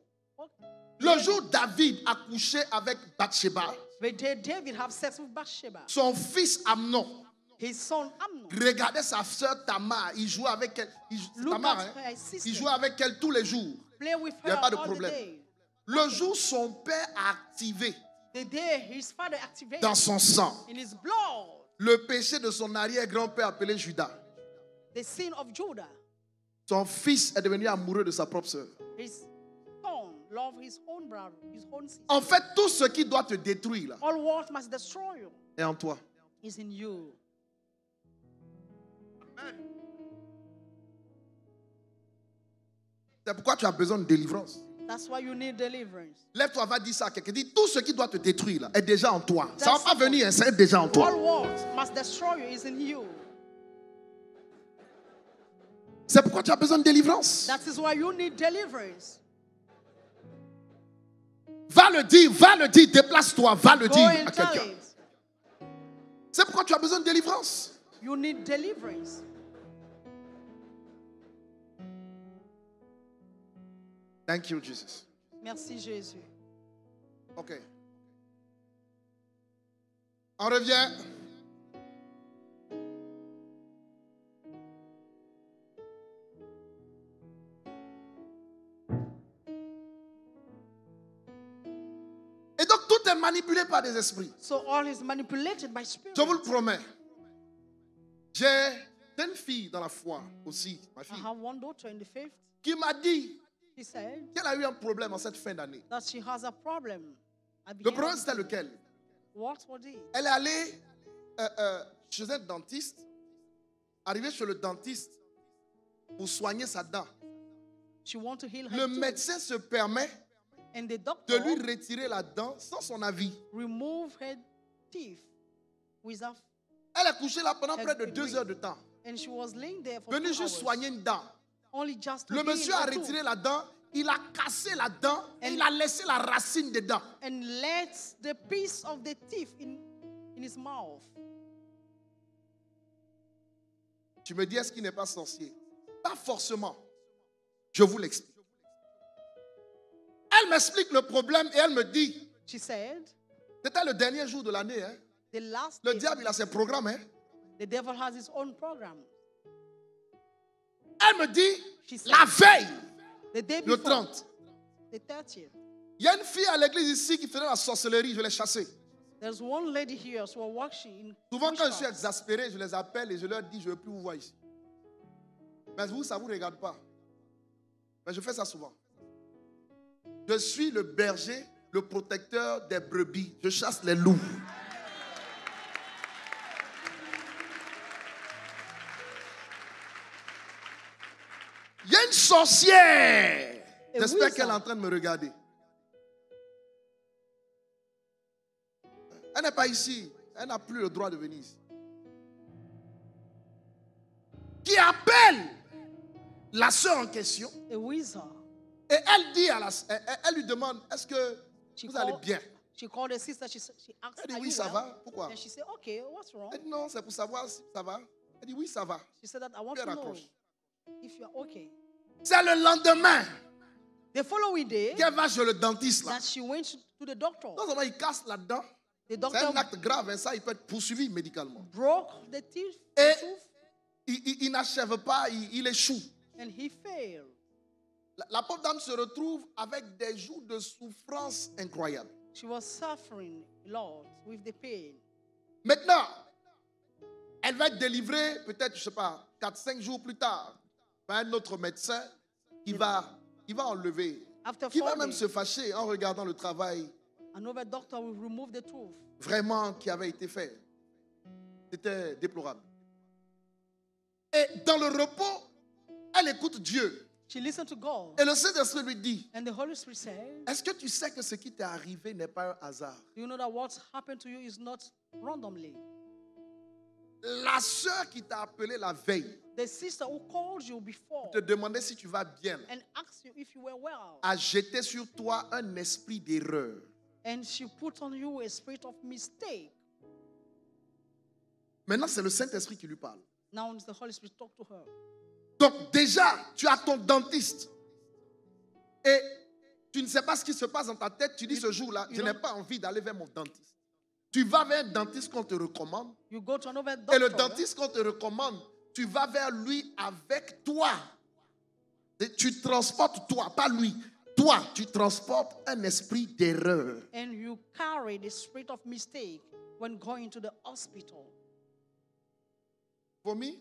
Le jour où David a couché avec Bathsheba, But did David have sex with Bathsheba? son fils Amnon His son Amnon. regardait sa sœur Tamar. Il jouait avec elle. Look Tamar, at hein? her sister. Il jouait avec elle tous les jours. Play with Il n'y her a pas de all the problème. day. Le jour où son père a activé The day his father activated dans son sang in his blood le péché de son arrière-grand-père appelé Judas, the sin of Judah, son fils est devenu amoureux de sa propre sœur. his son loved his own brother, his own sister. En fait, tout ce qui doit te détruire là, All what must destroy you est en toi. is in you. C'est pourquoi tu as besoin de délivrance. That's why you need deliverance. Lève-toi, va dire ça à quelqu'un. Dis, tout ce qui doit te détruire là, est déjà en toi. Ça ne va pas venir, hein, c'est déjà en toi. All what must destroy you is in you. C'est pourquoi tu as besoin de délivrance. That is why you need deliverance. Va le dire, déplace-toi, va le Go dire and à tell quelqu'un. it. C'est pourquoi tu as besoin de délivrance. You need deliverance. Thank you, Jesus. Merci Jésus. Ok. On revient. Et donc tout est manipulé par des esprits. So all is manipulated by spirit. Je vous le promets. J'ai une fille dans la foi aussi, ma I fille, have one daughter in the faith. qui m'a dit She said qu'elle a eu un problème en cette fin d'année. that she has a problem. at the Le end problème of c'était the- lequel? What was it? Elle est allée chez un dentiste, arrivée chez le dentiste pour soigner sa dent. She want to heal her Le tooth. médecin se permet And the de doctor lui retirer la dent sans son avis. remove her teeth without, Elle est couchée là pendant près de 2 heures de temps. and she was laying there for Venue 2 juste hours. soigner une dent. Only just to Le heal monsieur a her tooth retiré la dent, il a cassé la dent et il a laissé la racine dedans. and let the piece of the teeth in his mouth. Tu me dis, est-ce qu'il n'est pas sorcier? Pas forcément. Je vous l'explique. Elle m'explique le problème et elle me dit, She said, c'était le dernier jour de l'année. Hein? the last Le day, diable, il a ses programmes. Hein? the devil has his own program. Elle me dit, She said, la veille, the day le before, 30, the 30th, il y a une fille à l'église ici qui faisait la sorcellerie, je l'ai chassée. there's one lady here who are working in Souvent, quand je suis witchcraft. exaspéré, je les appelle et je leur dis, je ne veux plus vous voir ici. Mais vous, ça ne vous regarde pas. Mais je fais ça souvent. Je suis le berger, le protecteur des brebis. Je chasse les loups. Il y a une sorcière. A J'espère wizard. qu'elle est en train de me regarder. Elle n'est pas ici. Elle n'a plus le droit de venir ici. Qui appelle la sœur en question. A wizard. Et elle dit elle lui demande, est-ce que She vous allez called- bien? She called her sister. She asked, Elle dit "Are oui, you ça well?" va. Pourquoi? And she said, "Okay, what's wrong?" Elle dit non, c'est pour savoir si ça va. Elle dit oui, ça va. She said that I want Puis to elle know raccroche. if you are okay. C'est le lendemain The following day, qu'elle va chez le dentiste. Là. that she went to the doctor. Non seulement il casse la dent, The c'est doctor un acte grave, hein, ça il peut être poursuivi médicalement. broke the teeth, Et the tooth, il n'achève pas, il échoue. and he failed. La pauvre dame se retrouve avec des jours de souffrance incroyables. She was suffering a lot with the pain. Maintenant, elle va être délivrée peut-être, je ne sais pas, 4-5 jours plus tard par un autre médecin qui va enlever, After qui va 4 même days, se fâcher en regardant le travail another doctor will remove the tooth. vraiment qui avait été fait. C'était déplorable. Et dans le repos, elle écoute Dieu. She listened to God, Et le Saint-Esprit lui dit, and the Holy Spirit said, est-ce que tu sais que ce qui t'est arrivé n'est pas un hasard? "Do you know that what's happened to you is not randomly? La sœur qui t'a appelé la veille The sister who called you before te demandait si tu vas bien, and asked you if you were well, a jeté sur toi un esprit d'erreur. and she put on you a spirit of mistake." Maintenant, c'est le Saint-Esprit qui lui parle. Now it's the Holy Spirit talk to her. Donc déjà, tu as ton dentiste. Et tu ne sais pas ce qui se passe dans ta tête. Tu dis ce jour-là, je n'ai pas envie d'aller vers mon dentiste. Tu vas vers un dentiste qu'on te recommande. You go to another Et le doctor, dentiste qu'on te recommande, tu vas vers lui avec toi. Et tu transportes toi, pas lui. Toi, tu transportes un esprit d'erreur. and you carry the spirit of mistake when going to the hospital. For me?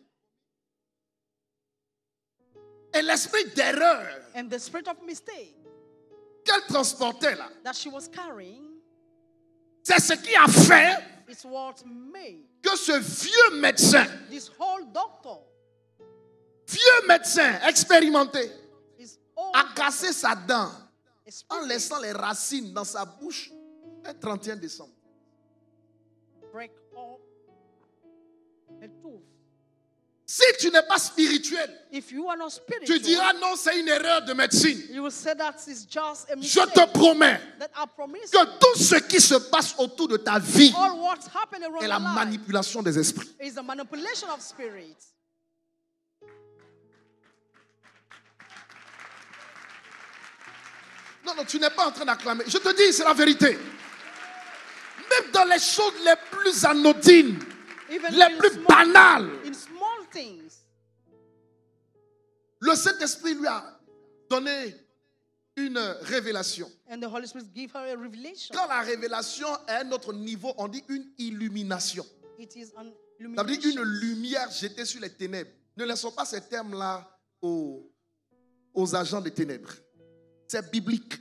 Et l'esprit d'erreur And the spirit of mistake qu'elle transportait là, that she was carrying c'est ce qui a fait is what made que ce vieux médecin, this whole doctor, expérimenté, this old a cassé sa dent en experience laissant les racines dans sa bouche un 31 décembre. break all a tooth. Si tu n'es pas spirituel, If you are not tu spiritual, diras non, c'est une erreur de médecine. you will say that is just a Je mistake. te promets That I promise que tout ce qui se passe autour de ta vie all what's happening around est la your life manipulation des esprits. is a manipulation of spirit. Non, non, tu n'es pas en train d'acclamer. Je te dis, c'est la vérité. Même dans les choses les plus anodines, Even les in plus small- banales, in small things, le Saint-Esprit lui a donné une révélation. and the Holy Spirit give her a revelation. Quand la révélation est à un autre niveau, on dit une illumination. It is an Ça veut dire une illumination. lumière jetée sur les ténèbres. Ne laissons pas ces termes-là aux agents des ténèbres. C'est biblique.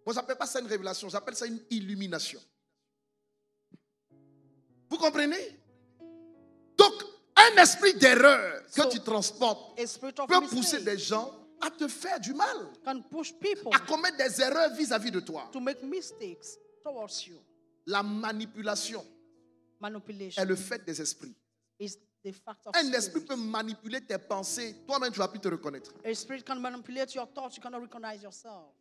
Moi, je n'appelle pas ça une révélation, j'appelle ça une illumination. Vous comprenez? Donc, un esprit d'erreur que So, tu transportes A spirit of peut pousser mistake des gens à te faire du mal, can push people à commettre des erreurs vis-à-vis de toi. to make mistakes towards you. La manipulation Manipulation est le fait des esprits. is the fact of Un esprit spirit. peut manipuler tes pensées, toi-même tu ne vas plus te reconnaître. A spirit can manipulate your thoughts. You cannot recognize yourself.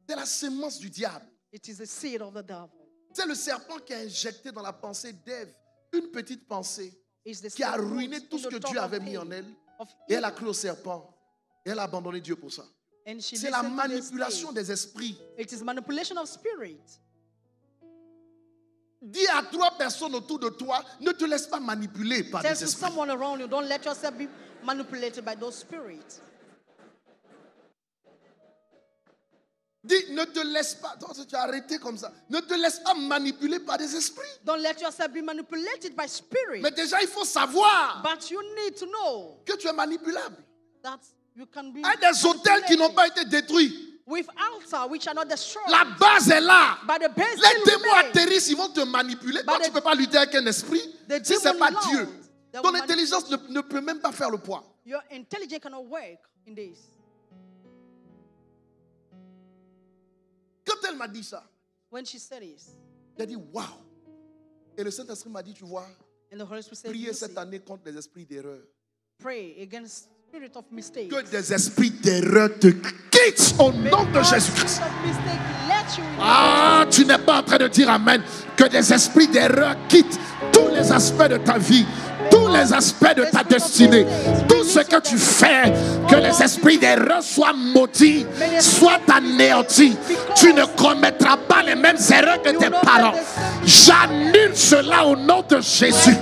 C'est la sémence du diable. It is the seed of the devil. C'est le serpent qui a injecté dans la pensée d'Ève une petite pensée It's the qui a seed root ruiné tout in ce the que thought Dieu of avait mis en Cain, elle. of Et elle a Eve. cru au serpent. Et elle a abandonné Dieu pour ça. And she C'est la listened to the manipulation snake. des esprits. It is manipulation of spirit. Dis à 3 personnes autour de toi, ne te laisse pas manipuler par Tell des to esprits. someone around you, don't let yourself be manipulated by those spirits. Dis, ne te laisse pas, toi, tu as arrêté comme ça, ne te laisse pas manipuler par des esprits. Don't let yourself be manipulated by spirit. Mais déjà, il faut savoir But you need to know que tu es manipulable. that you can be Il y a des hôtels qui n'ont pas été détruits. with altar which are not destroyed. La base est là. But the base Les still démons remain. atterrissent, ils vont te manipuler. Toi, But tu ne peux pas lutter avec un esprit The si ce n'est demon pas Lord Dieu. Ton intelligence ne peut même pas faire le poids. Your intelligence cannot work in this. Quand elle m'a dit ça, When she said this, j'ai dit waouh. Et le Saint-Esprit m'a dit, tu vois, and the Holy Spirit said, priez "You cette see, année contre les esprits d'erreur. pray against spirit of mistake. Que des esprits d'erreur te quittent au nom de Because Jésus-Christ. spirit of mistake let you in Ah, tu n'es pas en train de dire amen. Que des esprits d'erreur quittent tous les aspects de ta vie, tous les aspects de ta destinée, tout ce que tu fais. Que les esprits d'erreur soient maudits, soient anéantis. Tu ne commettras pas les mêmes erreurs que tes parents. J'annule cela au nom de Jésus.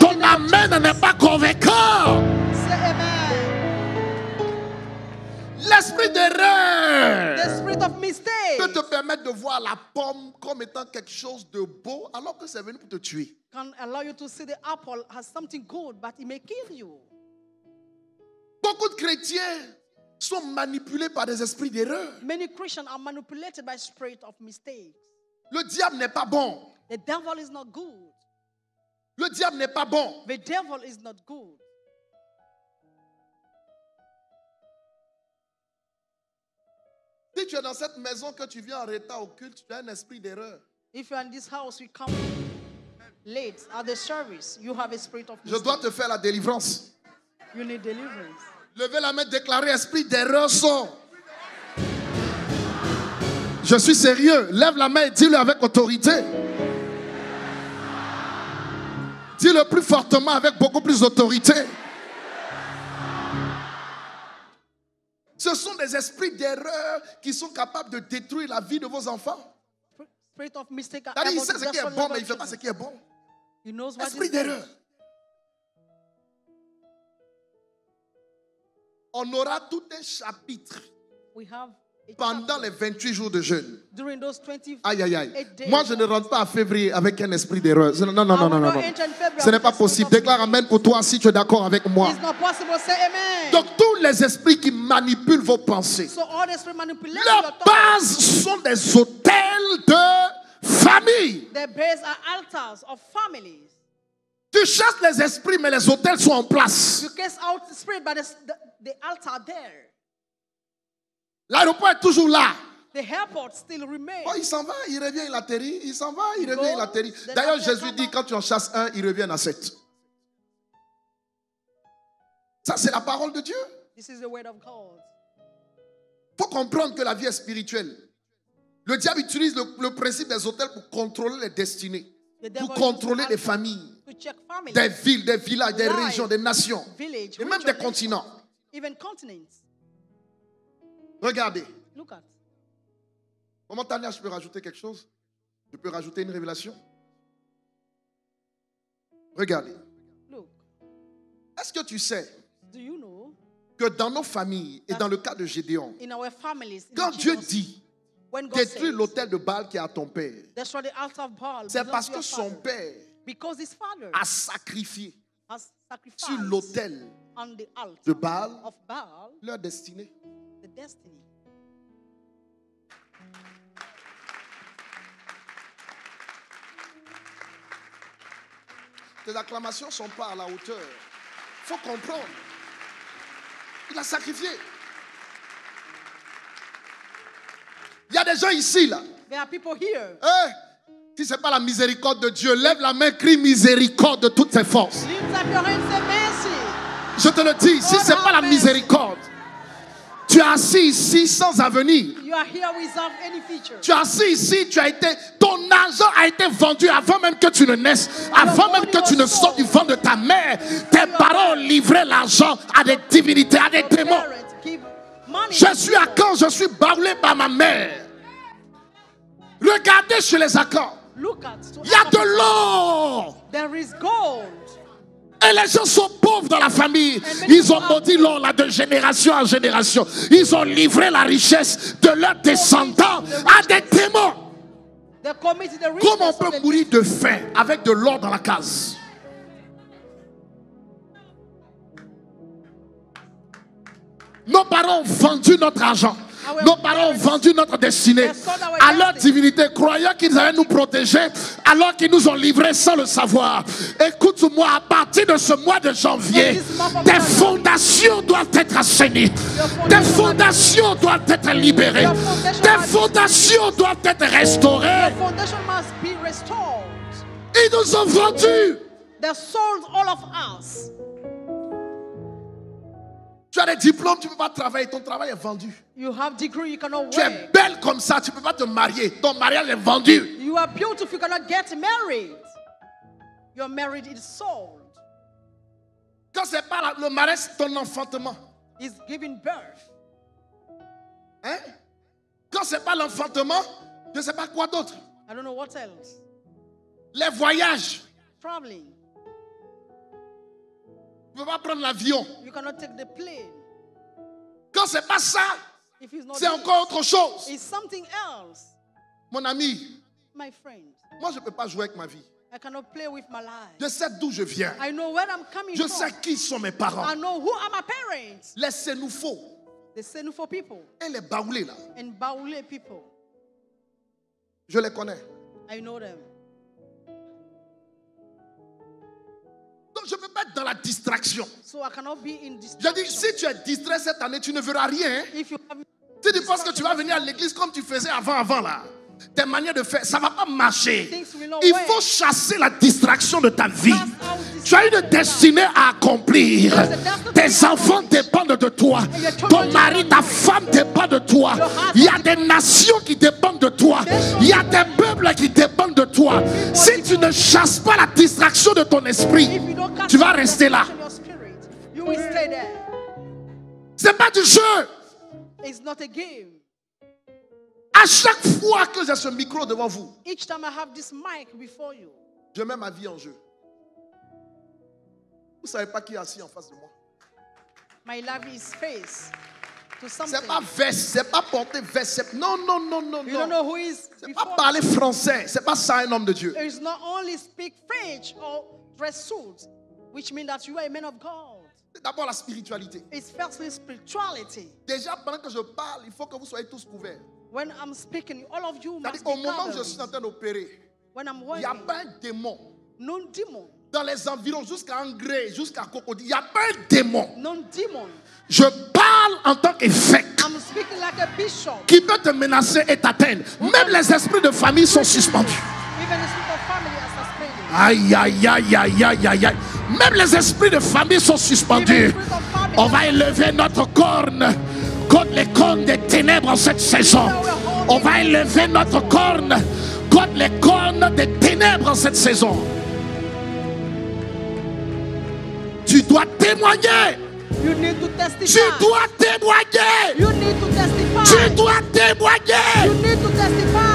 Ton amen n'est pas convaincant. Say amen. L'esprit d'erreur The spirit of mistake peut te permettre de voir la pomme comme étant quelque chose de beau alors que c'est venu pour te tuer. can allow you to see the apple has something good, but it may kill you. Beaucoup de chrétiens sont manipulés par des esprits d'erreur. Many Christians are manipulated by spirit of mistakes. Le diable n'est pas bon. The devil is not good. Le diable n'est pas bon. The devil is not good. Si tu es dans cette maison que tu viens en retard au culte, tu as un esprit d'erreur. If you're in this house, you come late at the service, you have a spirit of Je mistake. dois te faire la délivrance. You need deliverance. Levez la main, déclarez esprit d'erreur sort. Je suis sérieux. Lève la main et dis-le avec autorité. Dis-le plus fortement avec beaucoup plus d'autorité. Ce sont des esprits d'erreur qui sont capables de détruire la vie de vos enfants. Spirit of mistake are C'est-à-dire, il able sait to ce qui est destroy bon, your mais il ne fait pas ce children. qui est bon. He knows what Esprit is good. d'erreur. On aura tout un chapitre We have a pendant chapter les 28 jours de jeûne. during those 20. Aïe, aïe, aïe. 8 days. Moi, je ne rentre pas en février avec un esprit d'erreur. Non, non, non, I non, will non, not non. enter in February Ce n'est with pas the spirit possible. of Déclare mistake. amen pour toi si tu es d'accord avec moi. It's not possible. Say amen. Donc, tous les esprits qui manipulent vos pensées, So all the spirit manipulation leurs your thoughts, bases sont des hôtels de famille. their base are altars of families. Tu chasses les esprits, mais les hôtels sont en place. You cast out the spirit, but the altar there. L'aéroport est toujours là. The airport still remains. Oh, il s'en va, il revient, il atterrit. Il s'en va, il revient, il atterrit. Then D'ailleurs, after Jésus come dit, back. quand tu en chasses un, il revient à 7. Ça, c'est la parole de Dieu. This is the word of God. Il faut comprendre que la vie est spirituelle. Le diable utilise le principe des hôtels pour contrôler les destinées, The pour devil contrôler uses les altar familles, to check families, des villes, des villages, des Life, régions, des nations, village, et même region, des continents. even continents. Regardez. Look at. Momentanément, je peux rajouter quelque chose? Je peux rajouter une révélation? Regardez. Look. Est-ce que tu sais Do you know que dans nos familles, et dans le cas de Gédéon, in our families, in quand Dieu Jesus, dit when God détruire says, l'autel de Baal qui est à ton père, destroy the altar of Baal, c'est belongs parce to que your son father. père Because his father a sacrifié has sacrificed sur l'autel on the altar de Baal of Baal leur destinée. the destiny. Tes acclamations ne sont pas à la hauteur. Il faut comprendre. Il a sacrifié. Il y a des gens ici, là. There are people here. Si ce n'est pas la miséricorde de Dieu, lève la main, crie miséricorde de toutes tes forces. Lift up your hands and mercy. Je te le dis, si ce n'est pas la miséricorde, tu es assis ici sans avenir. You are here without any feature. Tu es assis ici, ton argent a été vendu avant même que tu ne naisses, avant même que tu ne sortes du ventre de ta mère. Tes parents ont livré l'argent à des divinités, à des Your démons. parents give money Je to suis à Caen, je suis baoulé par ma mère. Regardez chez les Akans. Look at. Il y a de l'or. There is gold. Et les gens sont pauvres dans la famille. Ils ont maudit l'or là de génération en génération. Ils ont livré la richesse de leurs descendants à des démons. They committed the Comment on richness of peut the mourir de faim avec de l'or dans la case? Nos parents ont vendu notre argent. Nos parents ont vendu notre destinée à leur divinité, croyant qu'ils allaient nous protéger, alors qu'ils nous ont livrés sans le savoir. Écoute Écoute-moi, à partir de ce mois de janvier, tes fondations doivent être assainies. Tes fondations doivent être libérées. Tes fondations doivent être restaurées. Your foundation must be restored. Ils nous ont vendus. They sold all of us. Tu as des diplômes, tu ne peux pas travailler. Ton travail est vendu. You have degree, you cannot Tu es work. belle comme ça, tu ne peux pas te marier. Ton mariage est vendu. You are beautiful, you cannot get married. Your marriage is sold. Quand c'est pas le mariage, c'est ton enfantement. Is giving birth. Hein? Quand c'est pas l'enfantement, je ne sais pas quoi d'autre. I don't know what else. Les voyages. Traveling. Tu ne peux pas prendre l'avion. You cannot take the plane. Quand c'est pas ça, If it's not c'est this, encore autre chose. it's something else. Mon ami, My friend, moi je ne peux pas jouer avec ma vie. I cannot play with my life. Je sais d'où je viens. I know where I'm coming Je from. sais qui sont mes parents. I know who are my parents. Les Sénoufos The Senufo people et les Baoulés là. and Baoulé people. Je les connais. I know them. Donc je ne peux pas être dans la distraction. So I cannot be in Je distraction. dis, si tu es distrait cette année, tu ne verras rien. If you have Si tu penses que tu vas venir à l'église comme tu faisais avant là, tes manières de faire, ça ne va pas marcher. things will not Il work. faut chasser la distraction de ta vie. Cast out Tu as une distraction. destinée à accomplir. Tes enfants dépendent de toi. Ton mari, ta femme dépend de toi. Il y a des nations qui dépendent de toi. Il y a des peuples qui dépendent de toi. Si tu ne chasses pas la distraction de ton esprit, If you don't cast tu vas out rester là. distraction in your spirit, you will stay there. Ce n'est pas du jeu. It's not a game. À chaque fois que j'ai ce micro devant vous, Each time I have this mic before you, je mets ma vie en jeu. Vous ne savez pas qui est assis en face de moi. my life is face to something. C'est pas veste, c'est pas porter veste. Non, non, non, non, You don't non. know who is C'est pas before. parler français. C'est pas ça un homme de Dieu. It's not only speak French or dress suit, which means that you are a man of God. C'est d'abord la spiritualité. It's firstly spirituality. Déjà, pendant que je parle, il faut que vous soyez tous couverts. When I'm speaking, all of you must C'est-à-dire, au be moment où je covered. suis en train d'opérer, When I'm il n'y a working, pas un démon. no demon, Dans les environs, jusqu'à Angré, jusqu'à Cocody, il n'y a pas un démon. no demon. Je parle en tant qu'évêque I'm speaking like a bishop. qui peut te menacer et t'atteindre. Même les esprits de famille sont suspendus. Even the spirit of family are suspended. Aïe, aïe, aïe, aïe, aïe, aïe, aïe. Même les esprits de famille sont suspendus. Even the spirit of family. On va élever notre corne contre les cornes des ténèbres en cette saison. On va élever notre corne contre les cornes des ténèbres en cette saison. Tu dois témoigner. You need to Tu testify. dois témoigner. You need to testify. Tu dois témoigner. You need to testify.